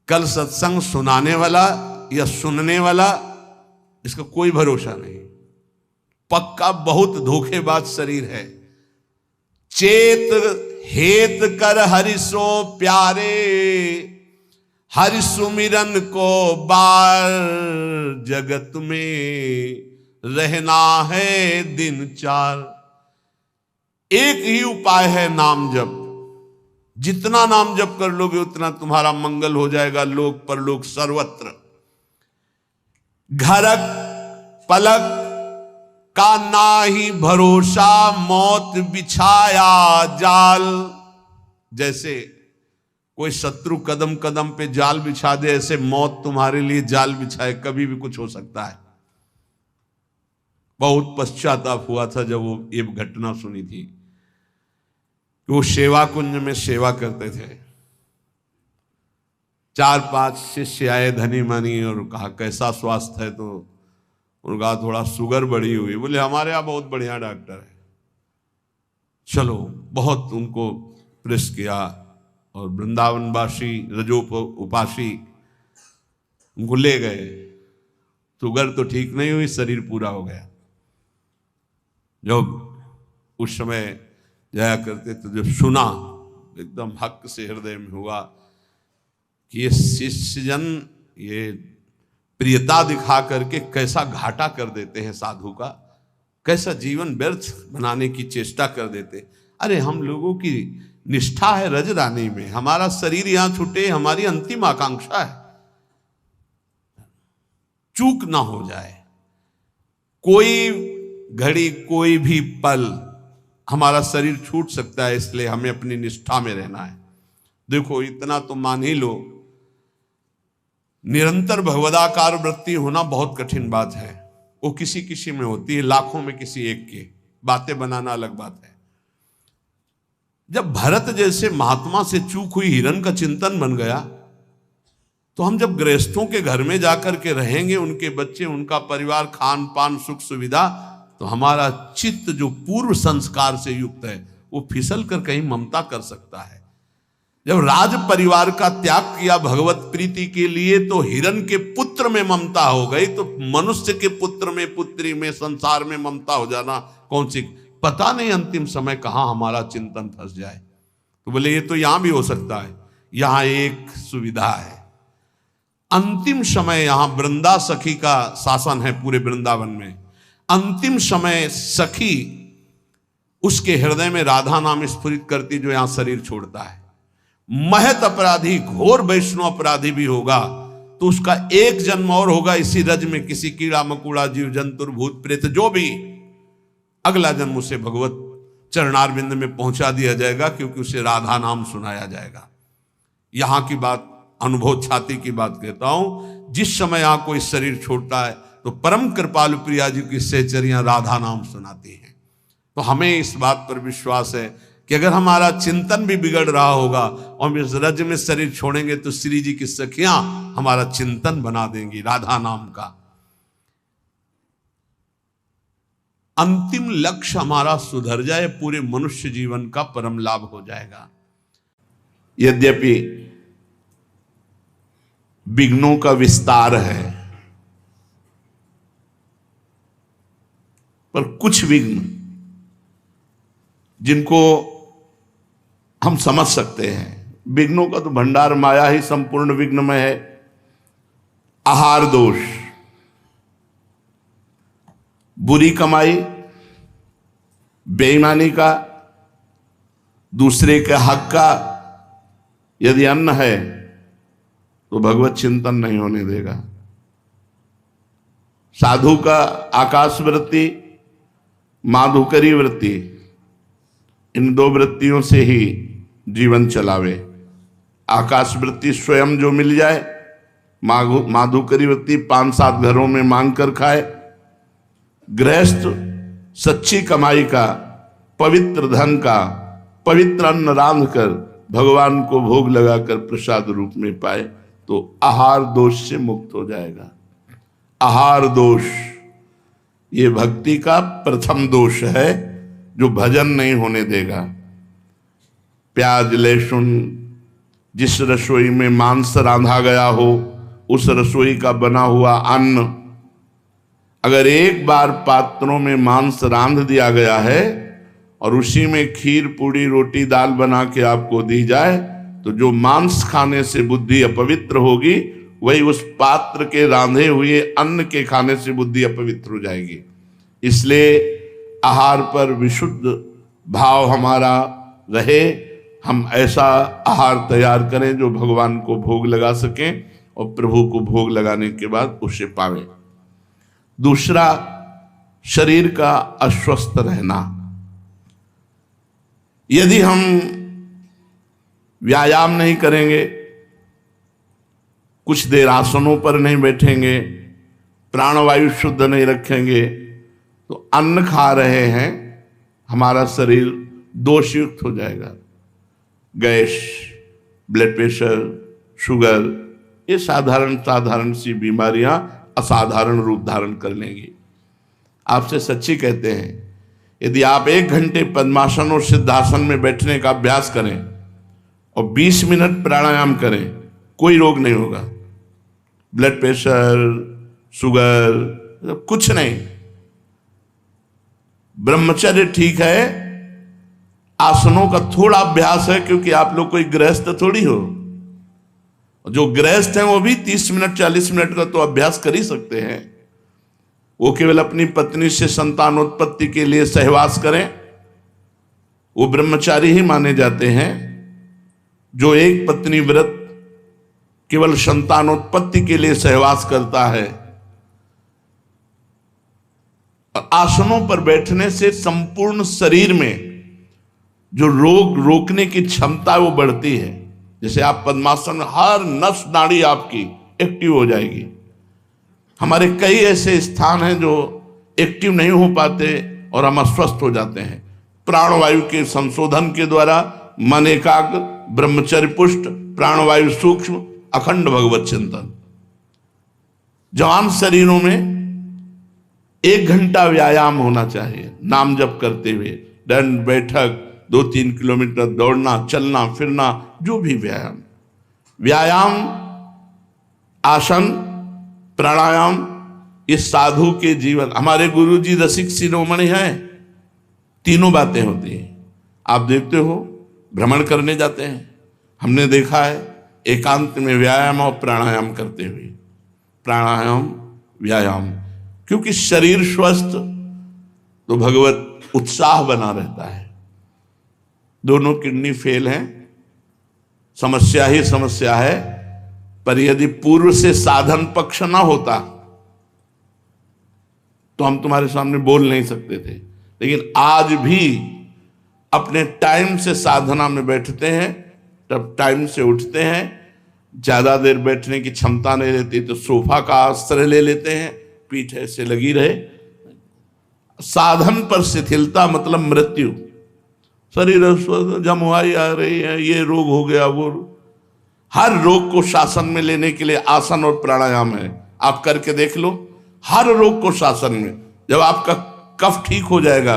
कल सत्संग सुनाने वाला या सुनने वाला, इसका कोई भरोसा नहीं। पक्का बहुत धोखेबाज शरीर है। चेत हेत कर हरिसो प्यारे, हरि सुमिरन को बार, जगत में रहना है दिन चार। एक ही उपाय है नाम जप। जितना नाम जप कर लोगे उतना तुम्हारा मंगल हो जाएगा, लोक परलोक सर्वत्र। घरक पलक का नाही भरोसा, मौत बिछाया जाल। जैसे कोई शत्रु कदम कदम पे जाल बिछा दे, ऐसे मौत तुम्हारे लिए जाल बिछाए, कभी भी कुछ हो सकता है। बहुत पश्चाताप हुआ था जब वो ये घटना सुनी थी कि वो सेवा कुंज में सेवा करते थे। 4-5 शिष्य आए धनी मनी और कहा कैसा स्वास्थ्य है, तो उनका थोड़ा शुगर बढ़ी हुई। बोले हमारे यहाँ बहुत बढ़िया डॉक्टर है, चलो। बहुत उनको प्रेस किया और वृंदावनवासी रजोप उपासी उनको ले गए। शुगर तो ठीक नहीं हुई, शरीर पूरा हो गया। जब उस समय जाया करते तो जब सुना एकदम हक से हृदय में हुआ कि ये शिष्यजन ये प्रियता दिखा करके कैसा घाटा कर देते हैं साधु का, कैसा जीवन व्यर्थ बनाने की चेष्टा कर देते। अरे हम लोगों की निष्ठा है रजरानी में, हमारा शरीर यहां छूटे हमारी अंतिम आकांक्षा है, चूक ना हो जाए। कोई घड़ी कोई भी पल हमारा शरीर छूट सकता है, इसलिए हमें अपनी निष्ठा में रहना है। देखो इतना तो मान ही लो, निरंतर भगवदाकार वृत्ति होना बहुत कठिन बात है। वो किसी किसी में होती है, लाखों में किसी एक के। बातें बनाना अलग बात है। जब भरत जैसे महात्मा से चूक हुई हिरण का चिंतन बन गया, तो हम जब गृहस्थों के घर में जाकर के रहेंगे, उनके बच्चे उनका परिवार, खान पान सुख सुविधा, तो हमारा चित्त जो पूर्व संस्कार से युक्त है वो फिसल कर कहीं ममता कर सकता है। जब राज परिवार का त्याग किया भगवत प्रीति के लिए, तो हिरण के पुत्र में ममता हो गई, तो मनुष्य के पुत्र में, पुत्री में, संसार में ममता हो जाना कौन सी, पता नहीं अंतिम समय कहां हमारा चिंतन फंस जाए। तो बोले ये तो यहां भी हो सकता है। यहां एक सुविधा है, अंतिम समय यहां वृंदा सखी का शासन है पूरे वृंदावन में। अंतिम समय सखी उसके हृदय में राधा नाम स्फुरित करती, जो यहां शरीर छोड़ता है। महत अपराधी, घोर वैष्णव अपराधी भी होगा तो उसका एक जन्म और होगा इसी रज में, किसी कीड़ा मकुड़ा जीव जंतुर भूत प्रेत जो भी, अगला जन्म उसे भगवत चरणारविंद में पहुंचा दिया जाएगा, क्योंकि उसे राधा नाम सुनाया जाएगा। यहां की बात, अनुभव छाती की बात कहता हूं। जिस समय यहां कोई शरीर छोड़ता है तो परम कृपालु प्रिया जी की सहचरियां राधा नाम सुनाती हैं। तो हमें इस बात पर विश्वास है कि अगर हमारा चिंतन भी बिगड़ रहा होगा और हम इस रज में शरीर छोड़ेंगे, तो श्री जी की सखियां हमारा चिंतन बना देंगी राधा नाम का। अंतिम लक्ष्य हमारा सुधर जाए, पूरे मनुष्य जीवन का परम लाभ हो जाएगा। यद्यपि विघ्नों का विस्तार है, पर कुछ विघ्न जिनको हम समझ सकते हैं, विघ्नों का तो भंडार माया ही संपूर्ण विघ्नमय है। आहार दोष, बुरी कमाई, बेईमानी का, दूसरे के हक का, यदि अन्न है तो भगवत चिंतन नहीं होने देगा। साधु का आकाश वृत्ति, माधुकरी वृत्ति, इन दो वृत्तियों से ही जीवन चलावे। आकाश वृत्ति स्वयं जो मिल जाए, माधुकरी वृत्ति 5-7 घरों में मांग कर खाए। गृहस्थ सच्ची कमाई का, पवित्र धन का, पवित्र अन्न रांध कर भगवान को भोग लगाकर प्रसाद रूप में पाए, तो आहार दोष से मुक्त हो जाएगा। आहार दोष ये भक्ति का प्रथम दोष है, जो भजन नहीं होने देगा। प्याज लहसुन, जिस रसोई में मांस रांधा गया हो, उस रसोई का बना हुआ अन्न, अगर एक बार पात्रों में मांस रांध दिया गया है और उसी में खीर पूड़ी रोटी दाल बना के आपको दी जाए, तो जो मांस खाने से बुद्धि अपवित्र होगी, वही उस पात्र के रांधे हुए अन्न के खाने से बुद्धि अपवित्र हो जाएगी। इसलिए आहार पर विशुद्ध भाव हमारा रहे। हम ऐसा आहार तैयार करें जो भगवान को भोग लगा सकें और प्रभु को भोग लगाने के बाद उसे पावे। दूसरा, शरीर का अस्वस्थ रहना। यदि हम व्यायाम नहीं करेंगे, कुछ देर आसनों पर नहीं बैठेंगे, प्राणवायु शुद्ध नहीं रखेंगे, तो अन्न खा रहे हैं, हमारा शरीर दोषयुक्त हो जाएगा। गैस, ब्लड प्रेशर, शुगर, ये साधारण सी बीमारियां असाधारण रूप धारण कर लेंगी। आपसे सच्ची कहते हैं, यदि आप 1 घंटे पद्मासन और सिद्धासन में बैठने का अभ्यास करें और 20 मिनट प्राणायाम करें, कोई रोग नहीं होगा। ब्लड प्रेशर, शुगर, कुछ नहीं। ब्रह्मचर्य ठीक है, आसनों का थोड़ा अभ्यास है, क्योंकि आप लोग कोई गृहस्थ थोड़ी हो। जो गृहस्थ हैं वो भी 30 मिनट 40 मिनट का तो अभ्यास कर ही सकते हैं। वो केवल अपनी पत्नी से संतानोत्पत्ति के लिए सहवास करें, वो ब्रह्मचारी ही माने जाते हैं। जो एक पत्नी व्रत केवल संतानोत्पत्ति के लिए सहवास करता है। आसनों पर बैठने से संपूर्ण शरीर में जो रोग रोकने की क्षमता है वो बढ़ती है। जैसे आप पद्मासन में, हर नस नाड़ी आपकी एक्टिव हो जाएगी। हमारे कई ऐसे स्थान हैं जो एक्टिव नहीं हो पाते और हम अस्वस्थ हो जाते हैं। प्राणवायु के संशोधन के द्वारा मन एकाग्र, ब्रह्मचर्य पुष्ट, प्राणवायु सूक्ष्म, अखंड भगवत चिंतन। जवान शरीरों में 1 घंटा व्यायाम होना चाहिए, नाम जप करते हुए, दंड बैठक, 2-3 किलोमीटर दौड़ना, चलना फिरना, जो भी व्यायाम, आसन, प्राणायाम, इस साधु के जीवन। हमारे गुरुजी रसिक शिरोमणि हैं, तीनों बातें होती हैं। आप देखते हो, भ्रमण करने जाते हैं, हमने देखा है एकांत में व्यायाम और प्राणायाम करते हुए, प्राणायाम व्यायाम, क्योंकि शरीर स्वस्थ तो भगवत उत्साह बना रहता है। दोनों किडनी फेल हैं, समस्या ही समस्या है। पर यदि पूर्व से साधन पक्ष ना होता तो हम तुम्हारे सामने बोल नहीं सकते थे। लेकिन आज भी अपने टाइम से साधना में बैठते हैं, तब टाइम से उठते हैं। ज्यादा देर बैठने की क्षमता नहीं रहती तो सोफा का आश्रय ले लेते हैं, पीठ ऐसे लगी रहे। साधन पर शिथिलता मतलब मृत्यु। शरीर जमुआई आ रही है, ये रोग हो गया, वो। हर रोग को शासन में लेने के लिए आसन और प्राणायाम है। आप करके देख लो, हर रोग को शासन में। जब आपका कफ ठीक हो जाएगा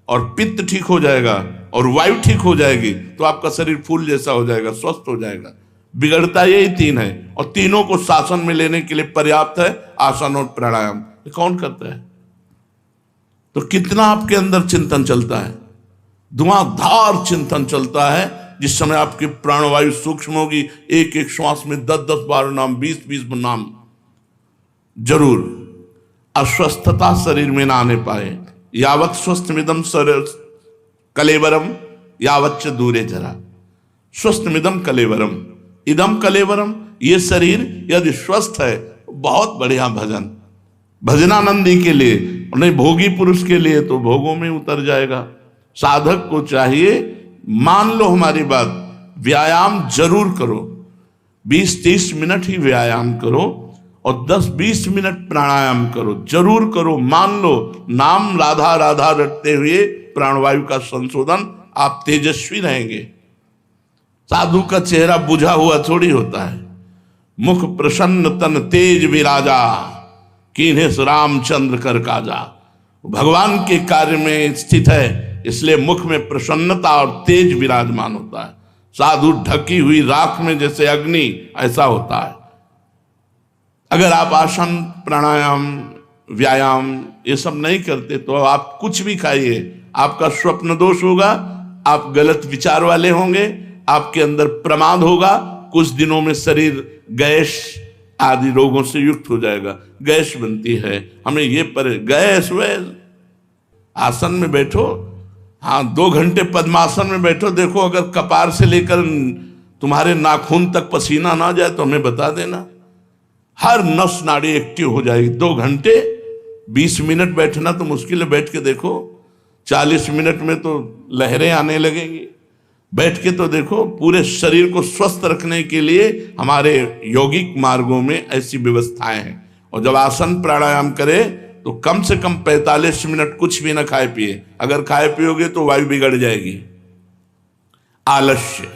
और पित्त ठीक हो जाएगा और वायु ठीक हो जाएगी तो आपका शरीर फूल जैसा हो जाएगा, स्वस्थ हो जाएगा। बिगड़ता यही 3 है और तीनों को शासन में लेने के लिए पर्याप्त है आसन और प्राणायाम। कौन करता है? तो कितना आपके अंदर चिंतन चलता है, धुआंधार चिंतन चलता है। जिस समय आपकी प्राणवायु सूक्ष्म होगी, एक एक श्वास में 10-10 बार नाम, 20-20 नाम। जरूर अस्वस्थता शरीर में ना आने पाए। यावत स्वस्थ मिदम कलेवरम यावच्च दूरे जरा। स्वस्थ मिदम कलेवरम, इदम कलेवरम। ये शरीर यदि स्वस्थ है, बहुत बढ़िया भजन, भजनानंदी के लिए, नहीं भोगी पुरुष के लिए तो भोगों में उतर जाएगा। साधक को चाहिए, मान लो हमारी बात, व्यायाम जरूर करो। 20-30 मिनट ही व्यायाम करो और 10-20 मिनट प्राणायाम करो, जरूर करो। मान लो, नाम राधा राधा रटते हुए प्राणवायु का संशोधन, आप तेजस्वी रहेंगे। साधु का चेहरा बुझा हुआ थोड़ी होता है। मुख प्रसन्न तन तेज विराजा, कीन्हे रामचंद्र कर काजा। भगवान के कार्य में स्थित है, इसलिए मुख में प्रसन्नता और तेज विराजमान होता है। साधु ढकी हुई राख में जैसे अग्नि, ऐसा होता है। अगर आप आसन, प्राणायाम, व्यायाम ये सब नहीं करते तो आप कुछ भी खाइए, आपका स्वप्न दोष होगा, आप गलत विचार वाले होंगे, आपके अंदर प्रमाद होगा। कुछ दिनों में शरीर गैस आदि रोगों से युक्त हो जाएगा। गैस बनती है, हमें ये पर गैस वैस। आसन में बैठो, हाँ 2 घंटे पद्मासन में बैठो, देखो अगर कपार से लेकर तुम्हारे नाखून तक पसीना ना जाए तो हमें बता देना। हर नस नाड़ी एक्टिव हो जाएगी। 2 घंटे 20 मिनट बैठना तो मुश्किल है, बैठ के देखो 40 मिनट में तो लहरें आने लगेंगी। बैठ के तो देखो, पूरे शरीर को स्वस्थ रखने के लिए हमारे यौगिक मार्गों में ऐसी व्यवस्थाएं हैं। और जब आसन प्राणायाम करें तो कम से कम 45 मिनट कुछ भी ना खाए पिए। अगर खाए पियोगे तो वायु बिगड़ जाएगी। आलस्य,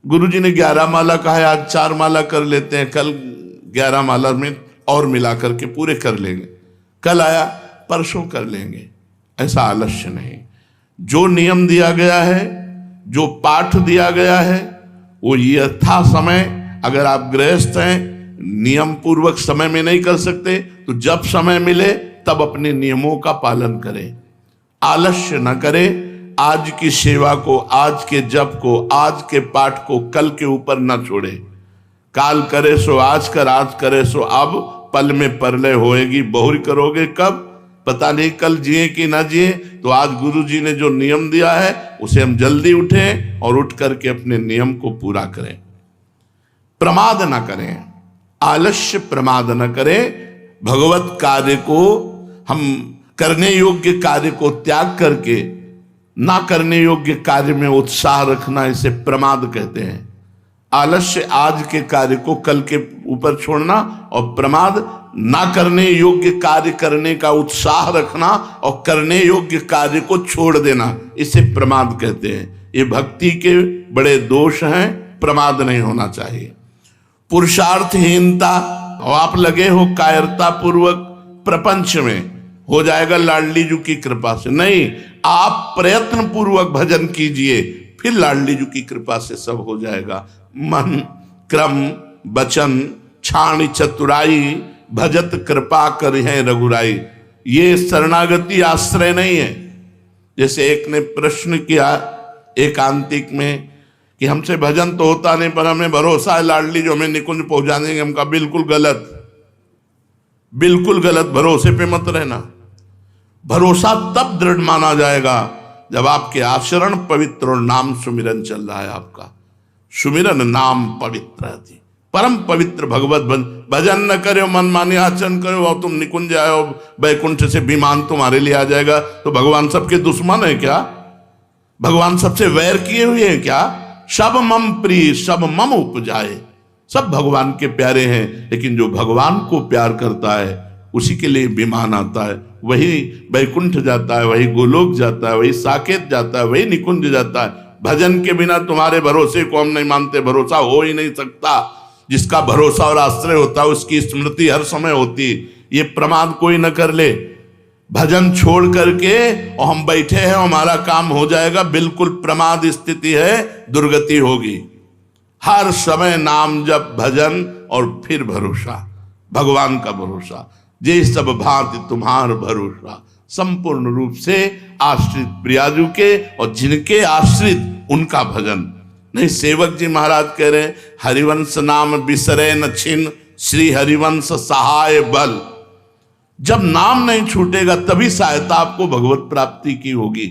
गुरुजी ने 11 माला कहा है, आज 4 माला कर लेते हैं, कल 11 माला में और मिला करके पूरे कर लेंगे, कल आया परसों कर लेंगे। ऐसा आलस्य नहीं। जो नियम दिया गया है, जो पाठ दिया गया है, वो यथा समय, अगर आप गृहस्थ हैं नियम पूर्वक समय में नहीं कर सकते तो जब समय मिले तब अपने नियमों का पालन करें। आलस्य न करें। आज की सेवा को, आज के जप को, आज के पाठ को कल के ऊपर न छोड़े। काल करे सो आज कर, आज करे सो अब, पल में परलय होएगी बहुरी करोगे कब, पता नहीं कल जिए कि ना जिए। तो आज गुरु जी ने जो नियम दिया है उसे हम जल्दी उठें और उठ करके अपने नियम को पूरा करें। प्रमाद ना करें, आलस्य प्रमाद न करें। भगवत कार्य को, हम करने योग्य कार्य को त्याग करके ना करने योग्य कार्य में उत्साह रखना, इसे प्रमाद कहते हैं। आलस्य आज के कार्य को कल के ऊपर छोड़ना, और प्रमाद ना करने योग्य कार्य करने का उत्साह रखना और करने योग्य कार्य को छोड़ देना, इसे प्रमाद कहते हैं। ये भक्ति के बड़े दोष हैं, प्रमाद नहीं होना चाहिए। पुरुषार्थहीनता, और आप लगे हो कायरता पूर्वक प्रपंच में, हो जाएगा लाडली जी की कृपा से। नहीं, आप प्रयत्न पूर्वक भजन कीजिए, फिर लाडली जी की कृपा से सब हो जाएगा। मन, क्रम, वचन, छाण चतुराई, भजत कृपा कर है रघुराई, ये शरणागति आश्रय नहीं है। जैसे एक ने प्रश्न किया एकांतिक में कि हमसे भजन तो होता नहीं पर हमें भरोसा है लाडली जो हमें निकुंज पहुंचा देंगे। हम कहा बिल्कुल गलत, बिल्कुल गलत। भरोसे पे मत रहना। भरोसा तब दृढ़ माना जाएगा जब आपके आचरण पवित्र और नाम सुमिरन चल रहा है। आपका सुमिरन नाम पवित्र है, परम पवित्र भगवत भजन न करो, मन माने आचरण करो और तुम निकुंज आओ, वैकुंठ से विमान तुम्हारे लिए आ जाएगा। तो भगवान सबके दुश्मन है क्या? भगवान सबसे वैर किए हुए हैं क्या? सब मम प्रिय सब मम उपजाए, सब भगवान के प्यारे हैं। लेकिन जो भगवान को प्यार करता है उसी के लिए विमान आता है, वही वैकुंठ जाता है, वही गोलोक जाता है, वही साकेत जाता है, वही निकुंज जाता है। भजन के बिना तुम्हारे भरोसे को हम नहीं मानते, भरोसा हो ही नहीं सकता। जिसका भरोसा और आश्रय होता है उसकी स्मृति हर समय होती। ये प्रमाद कोई न कर ले। भजन छोड़ करके और हम बैठे हैं हमारा काम हो जाएगा, बिल्कुल प्रमाद स्थिति है, दुर्गति होगी। हर समय नाम जप, भजन और फिर भरोसा, भगवान का भरोसा। जे सब भांति तुम्हार भरोसा, संपूर्ण रूप से आश्रित प्रियाजू के, और जिनके आश्रित उनका भजन नहीं। सेवक जी महाराज कह रहे हैं, हरिवंश नाम बिसरे न छिन, श्री हरिवंश सहाय बल। जब नाम नहीं छूटेगा तभी सहायता आपको भगवत प्राप्ति की होगी।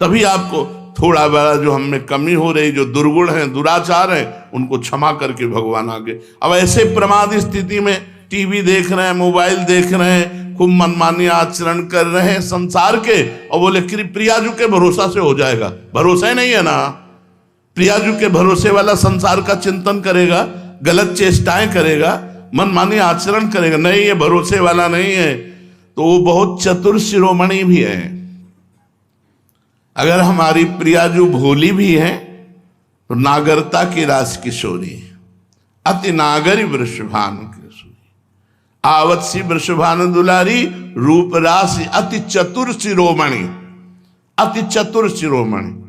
तभी आपको थोड़ा बड़ा जो हम में कमी हो रही, जो दुर्गुण है, दुराचार है, उनको क्षमा करके भगवान आगे। अब ऐसे प्रमाद स्थिति में टीवी देख रहे हैं, मोबाइल देख रहे हैं, खूब मनमानी आचरण कर रहे हैं संसार के, और बोले प्रियाजू के भरोसा से हो जाएगा। भरोसा ही नहीं है ना। प्रियाजू के भरोसे वाला संसार का चिंतन करेगा, गलत चेष्टाएं करेगा, मनमानी आचरण करेगा। नहीं, ये भरोसे वाला नहीं है। तो वो बहुत चतुर शिरोमणि भी है। अगर हमारी प्रियाजू भोली भी है तो नागरता की रास किशोरी, अति नागरी वृषभानु किशोरी, आवत सी वृषभानु दुलारी, रूप राशि अति चतुर शिरोमणि, अति चतुर शिरोमणि।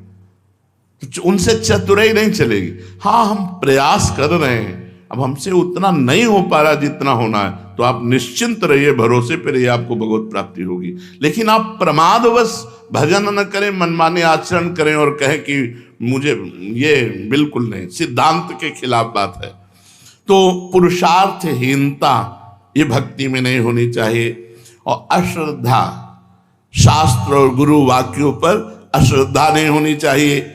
उनसे चतुराई नहीं चलेगी। हाँ, हम प्रयास कर रहे हैं, अब हमसे उतना नहीं हो पा रहा जितना होना है, तो आप निश्चिंत रहिए, भरोसे पे रहिए, आपको भगवत प्राप्ति होगी। लेकिन आप प्रमादवश भजन न करें, मनमाने आचरण करें और कहें कि मुझे, ये बिल्कुल नहीं, सिद्धांत के खिलाफ बात है। तो पुरुषार्थहीनता ये भक्ति में नहीं होनी चाहिए। और अश्रद्धा, शास्त्र और गुरु वाक्यों पर अश्रद्धा नहीं होनी चाहिए।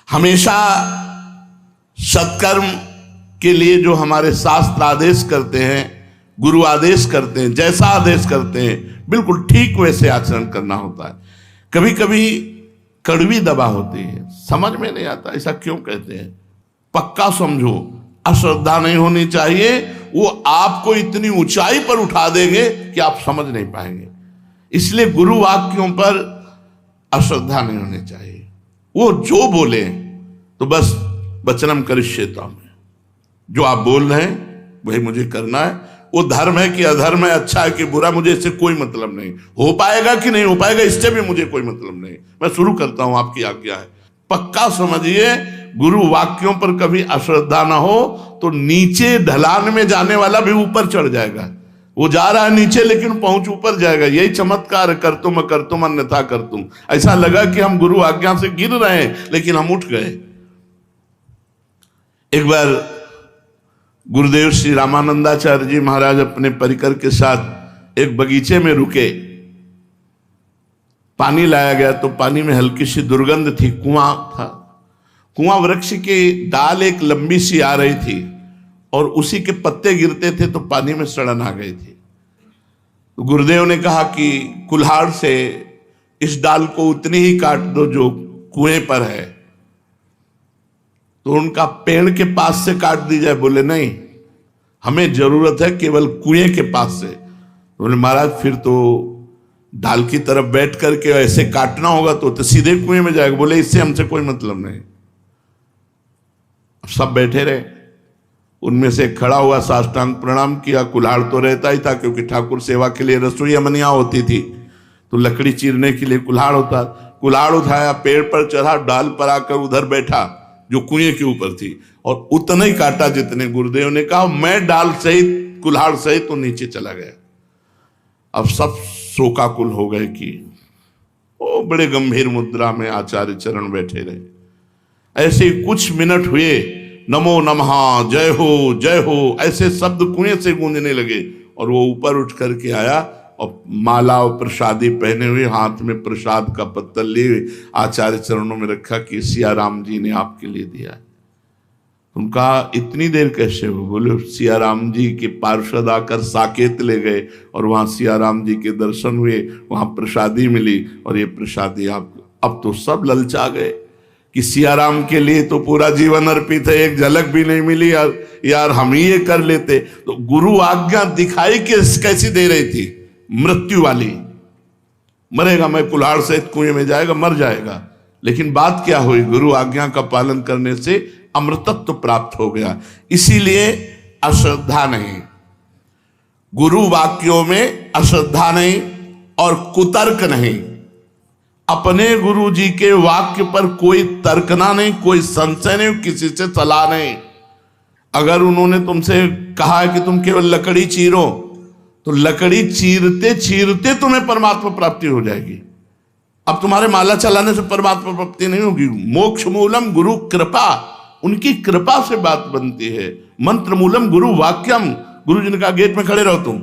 हमेशा सत्कर्म के लिए जो हमारे शास्त्र आदेश करते हैं, गुरु आदेश करते हैं, जैसा आदेश करते हैं बिल्कुल ठीक वैसे आचरण करना होता है। कभी कभी कड़वी दवा होती है, समझ में नहीं आता ऐसा क्यों कहते हैं। पक्का समझो, अश्रद्धा नहीं होनी चाहिए, वो आपको इतनी ऊंचाई पर उठा देंगे कि आप समझ नहीं पाएंगे। इसलिए गुरु वाक्यों पर अश्रद्धा नहीं होनी चाहिए। वो जो बोले तो बस वचनम करिष्येता में, जो आप बोल रहे हैं वही मुझे करना है। वो धर्म है कि अधर्म है, अच्छा है कि बुरा, मुझे इससे कोई मतलब नहीं। हो पाएगा कि नहीं हो पाएगा इससे भी मुझे कोई मतलब नहीं। मैं शुरू करता हूं, आपकी आज्ञा है। पक्का समझिए, गुरु वाक्यों पर कभी अश्रद्धा ना हो तो नीचे ढलान में जाने वाला भी ऊपर चढ़ जाएगा। वो जा रहा है नीचे लेकिन पहुंच ऊपर जाएगा। यही चमत्कार है, कर तुम अन्यथा कर तुम। ऐसा लगा कि हम गुरु आज्ञा से गिर रहे हैं लेकिन हम उठ गए। एक बार गुरुदेव श्री रामानंदाचार्य जी महाराज अपने परिकर के साथ एक बगीचे में रुके। पानी लाया गया तो पानी में हल्की सी दुर्गंध थी। कुआं था, कुआं वृक्ष की डाल एक लंबी सी आ रही थी और उसी के पत्ते गिरते थे तो पानी में सड़न आ गई थी। तो गुरुदेव ने कहा कि कुल्हाड़ से इस डाल को उतनी ही काट दो जो कुएं पर है। तो उनका पेड़ के पास से काट दी जाए? बोले नहीं, हमें जरूरत है केवल कुएं के पास से। बोले महाराज फिर तो डाल की तरफ बैठ करके ऐसे काटना होगा तो सीधे कुएं में जाएगा। बोले इससे हमसे कोई मतलब नहीं। सब बैठे रहे। उनमें से खड़ा हुआ, साष्टांग प्रणाम किया। कुल्हाड़ तो रहता ही था क्योंकि ठाकुर सेवा के लिए रसोई अमनिया होती थी तो लकड़ी चीरने के लिए कुल्हाड़ होता। कुल्हाड़ उठाया, पेड़ पर चढ़ा, डाल पर आकर उधर बैठा जो कुएं के ऊपर थी और उतना ही काटा जितने गुरुदेव ने कहा। मैं डाल सहित कुल्हाड़ सहित तो नीचे चला गया। अब सब शोकाकुल हो गए कि ओ, बड़े गंभीर मुद्रा में आचार्य चरण बैठे रहे। ऐसे कुछ मिनट हुए, नमो नमः, जय हो ऐसे शब्द कुएं से गूंजने लगे और वो ऊपर उठ करके आया और माला और प्रसादी पहने हुए, हाथ में प्रसाद का पत्तल लिए आचार्य चरणों में रखा कि सिया राम जी ने आपके लिए दिया। उनका इतनी देर कैसे हो? बोले सिया राम जी के पार्षद आकर साकेत ले गए और वहां सिया राम जी के दर्शन हुए, वहां प्रसादी मिली और ये प्रसादी आप। अब तो सब ललचा गए कि सिया राम के लिए तो पूरा जीवन अर्पित है, एक झलक भी नहीं मिली यार हम ही ये कर लेते। तो गुरु आज्ञा दिखाई कैसी दे रही थी? मृत्यु वाली। मरेगा, मैं कुल्हाड़ सहित कुएं में जाएगा, मर जाएगा। लेकिन बात क्या हुई? गुरु आज्ञा का पालन करने से अमृतत्व प्राप्त हो गया। इसीलिए अश्रद्धा नहीं, गुरु वाक्यों में अश्रद्धा नहीं और कुतर्क नहीं। अपने गुरु जी के वाक्य पर कोई तर्कना नहीं, कोई संशय नहीं, किसी से सलाह नहीं। अगर उन्होंने तुमसे कहा है कि तुम केवल लकड़ी चीरो तो लकड़ी चीरते चीरते तुम्हें परमात्मा प्राप्ति हो जाएगी। अब तुम्हारे माला चलाने से परमात्मा प्राप्ति नहीं होगी। मोक्ष मूलम गुरु कृपा, उनकी कृपा से बात बनती है। मंत्र मूलम गुरु वाक्यम, गुरु जी ने कहा गेट में खड़े रहो तुम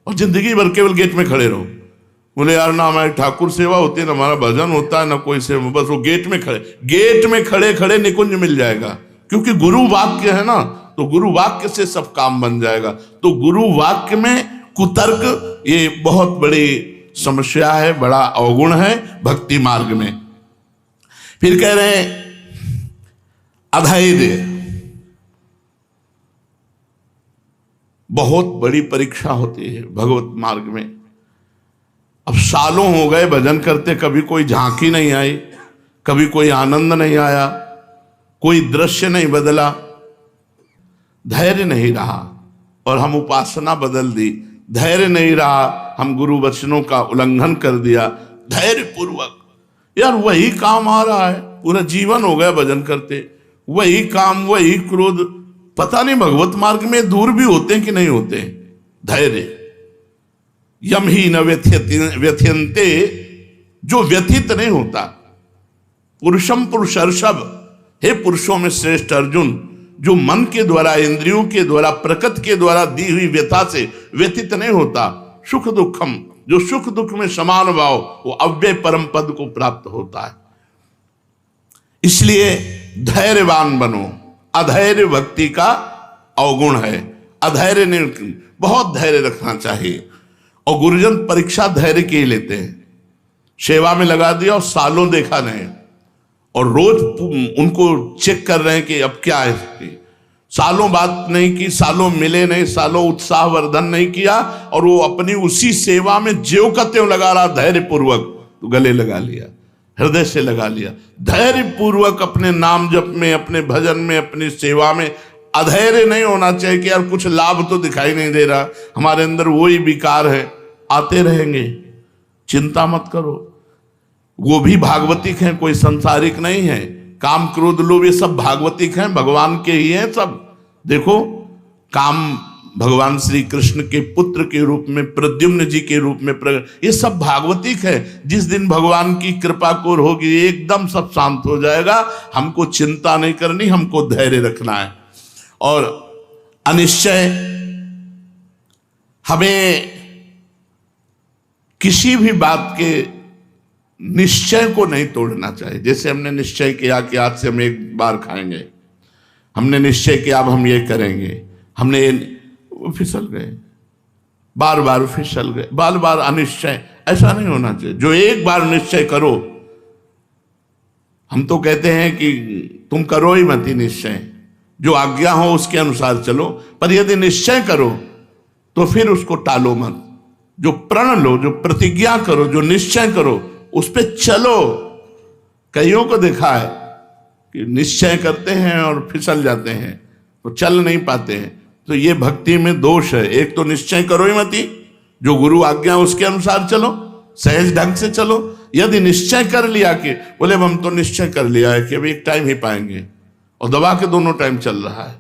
और जिंदगी भर केवल गेट में खड़े रहो। बोले यार ना हमारी ठाकुर सेवा होती है, ना हमारा भजन होता है, ना कोई सेवा, बस वो गेट में खड़े खड़े निकुंज मिल जाएगा। क्योंकि गुरु वाक्य है ना, तो गुरु वाक्य से सब काम बन जाएगा। तो गुरु वाक्य में कुतर्क ये बहुत बड़ी समस्या है, बड़ा अवगुण है भक्ति मार्ग में। फिर कह रहे हैं अधैर्य, बहुत बड़ी परीक्षा होती है भगवत मार्ग में। अब सालों हो गए भजन करते, कभी कोई झांकी नहीं आई, कभी कोई आनंद नहीं आया, कोई दृश्य नहीं बदला, धैर्य नहीं रहा और हम उपासना बदल दी। धैर्य नहीं रहा, हम गुरु वचनों का उल्लंघन कर दिया। धैर्य पूर्वक यार वही काम आ रहा है, पूरा जीवन हो गया भजन करते, वही काम, वही क्रोध। पता नहीं भगवत मार्ग में दूर भी होते हैं कि नहीं होते। धैर्य यम ही न व्यथ्यन्ते, जो व्यथित नहीं होता। पुरुषम पुरुषर्षभ, हे पुरुषों में श्रेष्ठ अर्जुन, जो मन के द्वारा, इंद्रियों के द्वारा, प्रकृति के द्वारा दी हुई व्यथा से व्यथित नहीं होता। सुख दुखम, जो सुख दुख में समान भाव, वो अव्यय परम पद को प्राप्त होता है। इसलिए धैर्यवान बनो। अधैर्य भक्ति का अवगुण है। अधैर्य नहीं, बहुत धैर्य रखना चाहिए। और गुरुजन परीक्षा धैर्य की लेते हैं। सेवा में लगा दिया और सालों देखा नहीं, और रोज उनको चेक कर रहे हैं कि अब क्या है। सालों बात नहीं की, सालों मिले नहीं, सालों उत्साह वर्धन नहीं किया, और वो अपनी उसी सेवा में ज्यों का त्यों लगा रहा धैर्य पूर्वक। तो गले लगा लिया, हृदय से लगा लिया, धैर्य पूर्वक अपने नाम जप में, अपने भजन में, अपनी सेवा में। अधैर्य नहीं होना चाहिए कि यार कुछ लाभ तो दिखाई नहीं दे रहा, हमारे अंदर वही विकार है, आते रहेंगे, चिंता मत करो। वो भी भागवतिक हैं, कोई संसारिक नहीं है। काम क्रोध लोभ ये सब भागवतिक हैं, भगवान के ही हैं सब। देखो, काम भगवान श्री कृष्ण के पुत्र के रूप में, प्रद्युम्न जी के रूप में प्रकट, ये सब भागवतिक है। जिस दिन भगवान की कृपा कोर होगी एकदम सब शांत हो जाएगा। हमको चिंता नहीं करनी, हमको धैर्य रखना है। और अनिश्चय, हमें किसी भी बात के निश्चय को नहीं तोड़ना चाहिए। जैसे हमने निश्चय किया कि आज से हम एक बार खाएंगे, हमने निश्चय किया अब हम ये करेंगे, हमने फिसल गए, बार बार फिसल गए, बार बार अनिश्चय। ऐसा नहीं होना चाहिए। जो एक बार निश्चय करो, हम तो कहते हैं कि तुम करो ही मत निश्चय, जो आज्ञा हो उसके अनुसार चलो, पर यदि निश्चय करो तो फिर उसको टालो मत। जो प्रण लो, जो प्रतिज्ञा करो, जो निश्चय करो, उस पे चलो। कईयों को देखा है कि निश्चय करते हैं और फिसल जाते हैं, तो चल नहीं पाते हैं। तो ये भक्ति में दोष है। एक तो निश्चय करो ही मती, जो गुरु आज्ञा उसके अनुसार चलो, सहज ढंग से चलो। यदि निश्चय कर लिया कि बोले हम तो निश्चय कर लिया है कि अभी एक टाइम ही पाएंगे, और दबा के दोनों टाइम चल रहा है,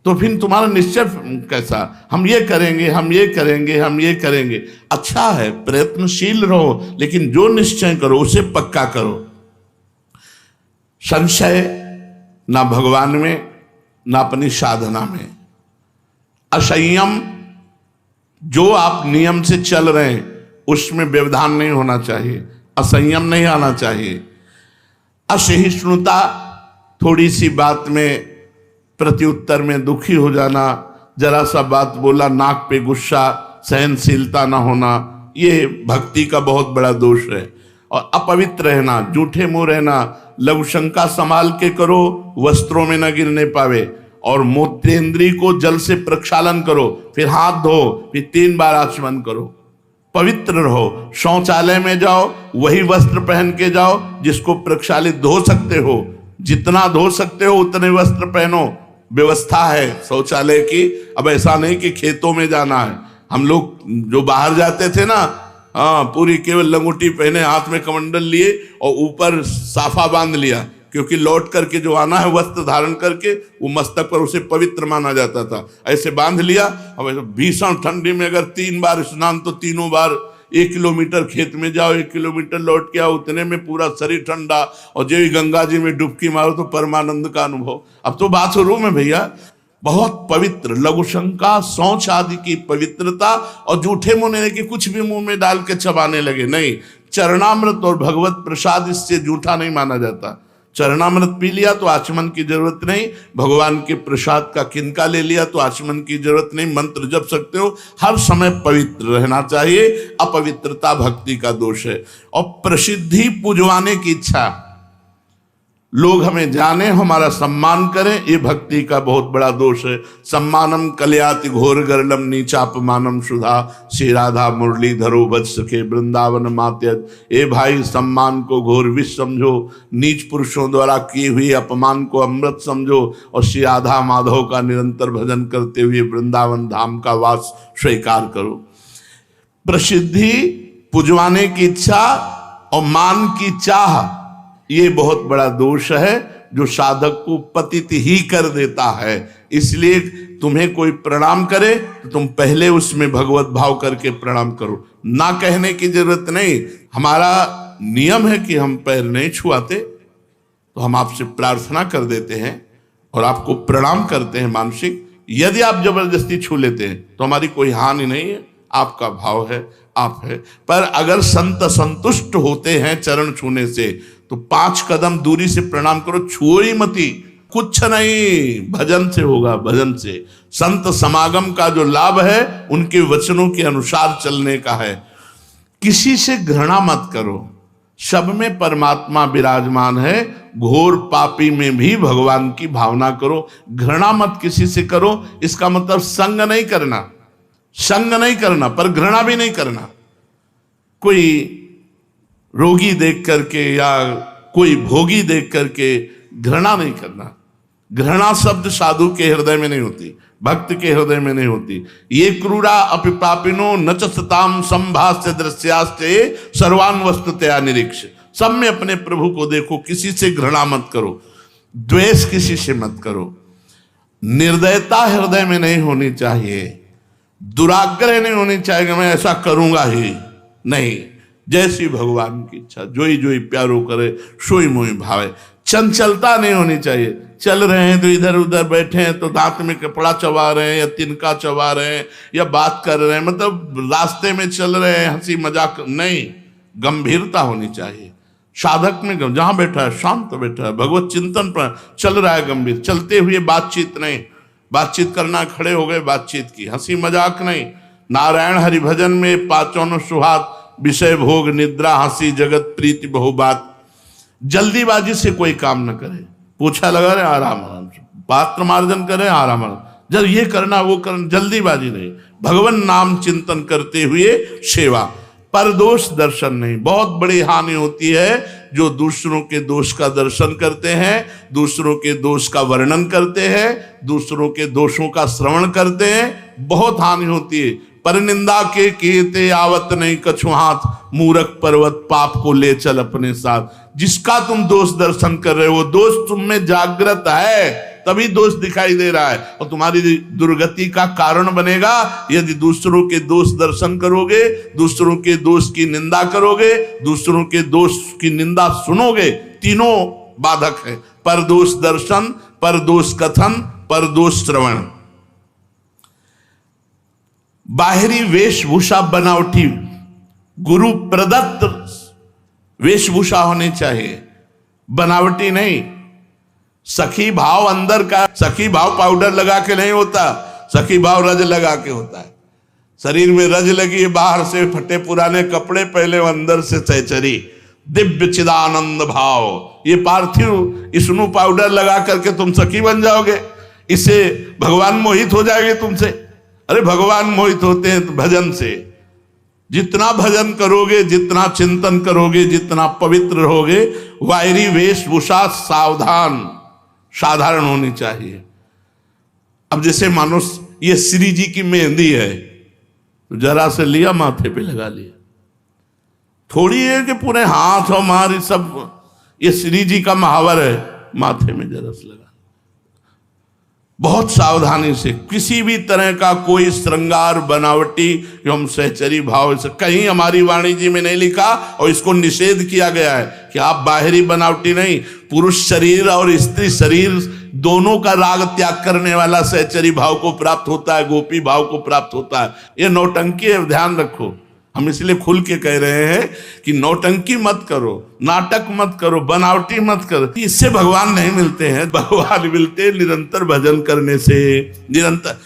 तो फिर तुम्हारा निश्चय कैसा, हम ये करेंगे, हम ये करेंगे, हम ये करेंगे। अच्छा है, प्रयत्नशील रहो, लेकिन जो निश्चय करो उसे पक्का करो। संशय ना भगवान में, ना अपनी साधना में। असंयम, जो आप नियम से चल रहे हैं उसमें व्यवधान नहीं होना चाहिए, असंयम नहीं आना चाहिए। असहिष्णुता, थोड़ी सी बात में प्रत्युत्तर में दुखी हो जाना, जरा सा बात बोला नाक पे गुस्सा, सहनशीलता ना होना, ये भक्ति का बहुत बड़ा दोष है। और अपवित्र रहना, झूठे मुंह रहना, लघुशंका संभाल के करो, वस्त्रों में न गिरने पावे। और मूत्रेंद्री को जल से प्रक्षालन करो, फिर हाथ धो, फिर 3 बार आचमन करो, पवित्र रहो। शौचालय में जाओ, वही वस्त्र पहन के जाओ जिसको प्रक्षालित धो सकते हो, जितना धो सकते हो उतने वस्त्र पहनो। व्यवस्था है शौचालय की। अब ऐसा नहीं कि खेतों में जाना है। हम लोग जो बाहर जाते थे ना, पूरी केवल लंगोटी पहने, हाथ में कमंडल लिए और ऊपर साफा बांध लिया, क्योंकि लौट करके जो आना है वस्त्र धारण करके, वो मस्तक पर उसे पवित्र माना जाता था। ऐसे बांध लिया। अब भीषण ठंडी में अगर 3 बार स्नान, तो तीनों बार 1 किलोमीटर खेत में जाओ, 1 किलोमीटर लौट के आओ, उतने में पूरा शरीर ठंडा। और जो ही गंगा जी में डुबकी मारो तो परमानंद का अनुभव। अब तो बाथरूम है भैया, बहुत पवित्र। लघुशंका, शौच आदि की पवित्रता, और झूठे मुंह के कुछ भी मुंह में डाल के चबाने लगे, नहीं। चरणामृत और भगवत प्रसाद, इससे झूठा नहीं माना जाता। चरणामृत पी लिया तो आचमन की जरूरत नहीं, भगवान के प्रसाद का किनका ले लिया तो आचमन की जरूरत नहीं, मंत्र जप सकते हो। हर समय पवित्र रहना चाहिए। अपवित्रता भक्ति का दोष है। और प्रसिद्धि, पुजवाने की इच्छा, लोग हमें जाने, हमारा सम्मान करें, ये भक्ति का बहुत बड़ा दोष है। सम्मानम कल्याति घोर गर्लम नीचापमानम सुधा, श्री राधा मुरलीधरो वत्स के वृंदावन मात्यज। ए भाई, सम्मान को घोर विष समझो, नीच पुरुषों द्वारा किए हुए अपमान को अमृत समझो, और श्री राधा माधव का निरंतर भजन करते हुए वृंदावन धाम का वास स्वीकार करो। प्रसिद्धि, पुजवाने की इच्छा और मान की चाह, ये बहुत बड़ा दोष है जो साधक को पतित ही कर देता है। इसलिए तुम्हें कोई प्रणाम करे तो तुम पहले उसमें भगवत भाव करके प्रणाम करो, ना कहने की जरूरत नहीं। हमारा नियम है कि हम पैर नहीं छुआते, तो हम आपसे प्रार्थना कर देते हैं और आपको प्रणाम करते हैं मानसिक। यदि आप जबरदस्ती छू लेते हैं तो हमारी कोई हानि नहीं है, आपका भाव है, आप है। पर अगर संत संतुष्ट होते हैं चरण छूने से, तो 5 कदम दूरी से प्रणाम करो, छुओ ही मती। कुछ नहीं, भजन से होगा, भजन से। संत समागम का जो लाभ है उनके वचनों के अनुसार चलने का है। किसी से घृणा मत करो। सब में परमात्मा विराजमान है। घोर पापी में भी भगवान की भावना करो। घृणा मत किसी से करो, इसका मतलब संग नहीं करना, संग नहीं करना, पर घृणा भी नहीं करना। कोई रोगी देख करके या कोई भोगी देख करके घृणा नहीं करना। घृणा शब्द साधु के हृदय में नहीं होती, भक्त के हृदय में नहीं होती। ये क्रूरा अपि पापिनो न च सताम संभाष्य दृश्यास्ते सर्वान वस्तुतया निरीक्ष। सब में अपने प्रभु को देखो, किसी से घृणा मत करो, द्वेष किसी से मत करो। निर्दयता हृदय में नहीं होनी चाहिए, दुराग्रह नहीं होनी चाहिए कि मैं ऐसा करूंगा ही नहीं। जैसी भगवान की इच्छा, जोई जोई प्यारो करे सोई मोई भावे। चंचलता नहीं होनी चाहिए। चल रहे हैं तो इधर उधर बैठे हैं तो दांत में कपड़ा चबा रहे हैं या तिनका चबा रहे हैं या बात कर रहे हैं, मतलब रास्ते में चल रहे हैं हंसी मजाक नहीं, गंभीरता होनी चाहिए। साधक में जहां बैठा है शांत बैठा है, भगवत चिंतन पर चल रहा है गंभीर, चलते हुए बातचीत नहीं। बातचीत करना खड़े हो गए बातचीत की, हंसी मजाक नहीं। नारायण हरि भजन में पांचों सुहात, विषय भोग निद्रा हंसी जगत प्रीति बहुबात। जल्दीबाजी से कोई काम न करे, पूछा लगा रहे आराम आराम से, पात्र मार्जन करें आराम आराम, जब ये करना वो करना, जल्दीबाजी नहीं। भगवान नाम चिंतन करते हुए सेवा, पर दोष दर्शन नहीं। बहुत बड़ी हानि होती है जो दूसरों के दोष का दर्शन करते हैं, दूसरों के दोष का वर्णन करते हैं, दूसरों के दोषों का श्रवण करते हैं, बहुत हानि होती है। पर निंदा के कीते आवत नहीं कछु हाथ, मूरख पर्वत पाप को ले चल अपने साथ। जिसका तुम दोष दर्शन कर रहे हो वो दोष तुम में जागृत है, तभी दोष दिखाई दे रहा है और तुम्हारी दुर्गति का कारण बनेगा। यदि दूसरों के दोष दर्शन करोगे, दूसरों के दोष की निंदा करोगे, दूसरों के दोष की निंदा सुनोगे, तीनों बाधक है। पर दोष दर्शन, पर दोष कथन, पर दोष श्रवण। बाहरी वेशभूषा बनावटी, गुरु प्रदत्त वेशभूषा होनी चाहिए, बनावटी नहीं। सखी भाव अंदर का, सखी भाव पाउडर लगा के नहीं होता, सखी भाव रज लगा के होता है। शरीर में रज लगी, बाहर से फटे पुराने कपड़े पहले, अंदर से सहचरी दिव्य चिदानंद भाव। ये पार्थिव स्नो पाउडर लगा करके तुम सखी बन जाओगे, इससे भगवान मोहित हो जाएंगे तुमसे। अरे भगवान मोहित होते हैं भजन से। जितना भजन करोगे, जितना चिंतन करोगे, जितना पवित्र रहोगे, बाहरी वेशभूषा सावधान साधारण होनी चाहिए। अब जैसे मानो ये श्री जी की मेहंदी है तो जरा से लिया माथे पे लगा लिया, थोड़ी है कि पूरे हाथ और मारी सब। ये श्री जी का महावर है, माथे में जरा से लगा। बहुत सावधानी से, किसी भी तरह का कोई श्रृंगार बनावटी एवं सहचरी भाव से कहीं हमारी वाणी जी में नहीं लिखा और इसको निषेध किया गया है कि आप बाहरी बनावटी नहीं। पुरुष शरीर और स्त्री शरीर दोनों का राग त्याग करने वाला सहचरी भाव को प्राप्त होता है, गोपी भाव को प्राप्त होता है। ये नौटंकी है, ध्यान रखो। हम इसलिए खुल के कह रहे हैं कि नौटंकी मत करो, नाटक मत करो, बनावटी मत करो। इससे भगवान नहीं मिलते हैं, भगवान मिलते निरंतर भजन करने से। निरंतर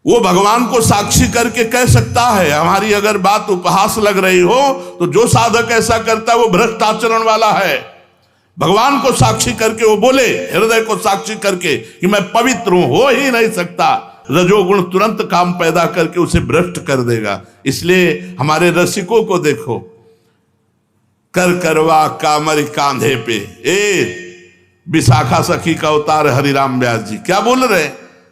वो भगवान को साक्षी करके कह सकता है। हमारी अगर बात उपहास लग रही हो तो जो साधक ऐसा करता है वो भ्रष्ट आचरण वाला है। भगवान को साक्षी करके वो बोले, हृदय को साक्षी करके कि मैं पवित्र हूं, हो ही नहीं सकता। रजोगुण तुरंत काम पैदा करके उसे भ्रष्ट कर देगा। इसलिए हमारे रसिकों को देखो, कर करवा कामर कांधे पे। विशाखा सखी का अवतार हरिराम व्यास जी क्या बोल रहे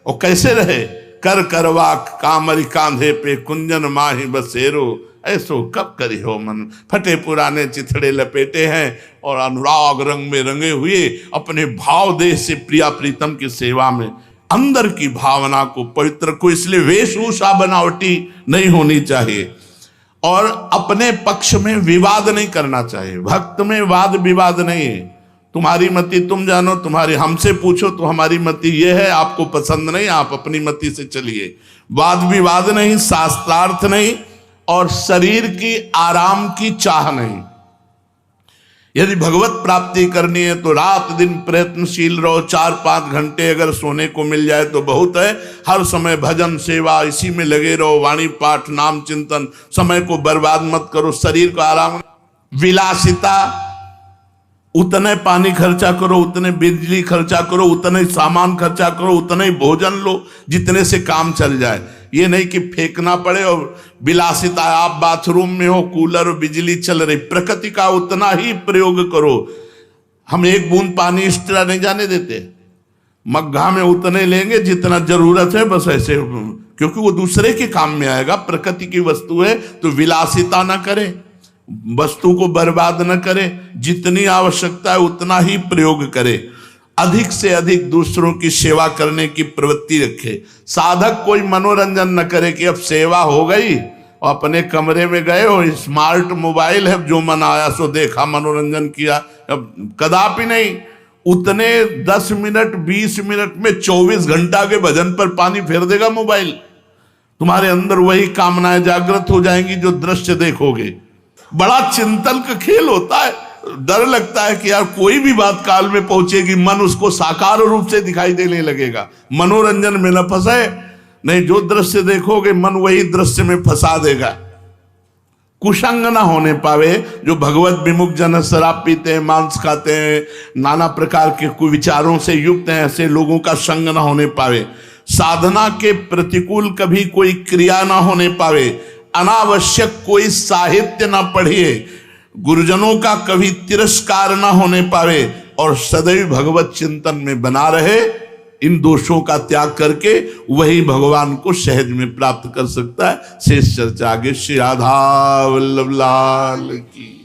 और कैसे रहे? कर करवा कामर कांधे पे, कुंजन माही बसेरो, ऐसो कब करी हो मन। फटे पुराने चिथड़े लपेटे हैं और अनुराग रंग में रंगे हुए अपने भाव देश से प्रिया प्रीतम की सेवा में अंदर की भावना को, पवित्र को। इसलिए वेशभूषा बनावटी नहीं होनी चाहिए और अपने पक्ष में विवाद नहीं करना चाहिए। भक्त में वाद विवाद नहीं है। तुम्हारी मति तुम जानो, तुम्हारी हमसे पूछो तो हमारी मति ये है, आपको पसंद नहीं, आप अपनी मति से चलिए। वाद विवाद नहीं, शास्त्रार्थ नहीं और शरीर की आराम की चाह नहीं। यदि भगवत प्राप्ति करनी है तो रात दिन प्रयत्नशील रहो। 4-5 घंटे अगर सोने को मिल जाए तो बहुत है। हर समय भजन सेवा इसी में लगे रहो, वाणी पाठ नाम चिंतन। समय को बर्बाद मत करो, शरीर को आराम। विलासिता, उतने पानी खर्चा करो, उतने बिजली खर्चा करो, उतने सामान खर्चा करो, उतने भोजन लो जितने से काम चल जाए। ये नहीं कि फेंकना पड़े और विलासिता, आप बाथरूम में हो, कूलर और बिजली चल रही, प्रकृति का उतना ही प्रयोग करो। हम एक बूंद पानी एक्स्ट्रा नहीं जाने देते, मग्घा में उतने लेंगे जितना जरूरत है, बस ऐसे, क्योंकि वो दूसरे के काम में आएगा। प्रकृति की वस्तु है तो विलासिता ना करे, वस्तु को बर्बाद न करे, जितनी आवश्यकता है उतना ही प्रयोग करे। अधिक से अधिक दूसरों की सेवा करने की प्रवृत्ति रखे। साधक कोई मनोरंजन न करे कि अब सेवा हो गई और अपने कमरे में गए हो, स्मार्ट मोबाइल है, जो मन आया सो देखा, मनोरंजन किया। अब कदापि नहीं। उतने 10 मिनट 20 मिनट में 24 घंटा के भजन पर पानी फेर देगा मोबाइल। तुम्हारे अंदर वही कामनाएं जागृत हो जाएंगी जो दृश्य देखोगे। बड़ा चिंतन का खेल होता है। डर लगता है कि यार कोई भी बात काल में पहुंचेगी, मन उसको साकार रूप से दिखाई देने लगेगा। मनोरंजन में न फंसे, नहीं, जो दृश्य देखोगे मन वही दृश्य में फंसा देगा। कुसंग ना होने पावे। जो भगवत विमुख जन शराब पीते हैं, मांस खाते हैं, नाना प्रकार के कुविचारों से युक्त हैं, ऐसे लोगों का संग ना होने पावे। साधना के प्रतिकूल कभी कोई क्रिया ना होने पावे। अनावश्यक कोई साहित्य ना पढ़िए। गुरुजनों का कभी तिरस्कार ना होने पावे और सदैव भगवत चिंतन में बना रहे। इन दोषों का त्याग करके वही भगवान को सहज में प्राप्त कर सकता है। शेष चर्चा आगे। श्री राधा वल्लभ लाल की।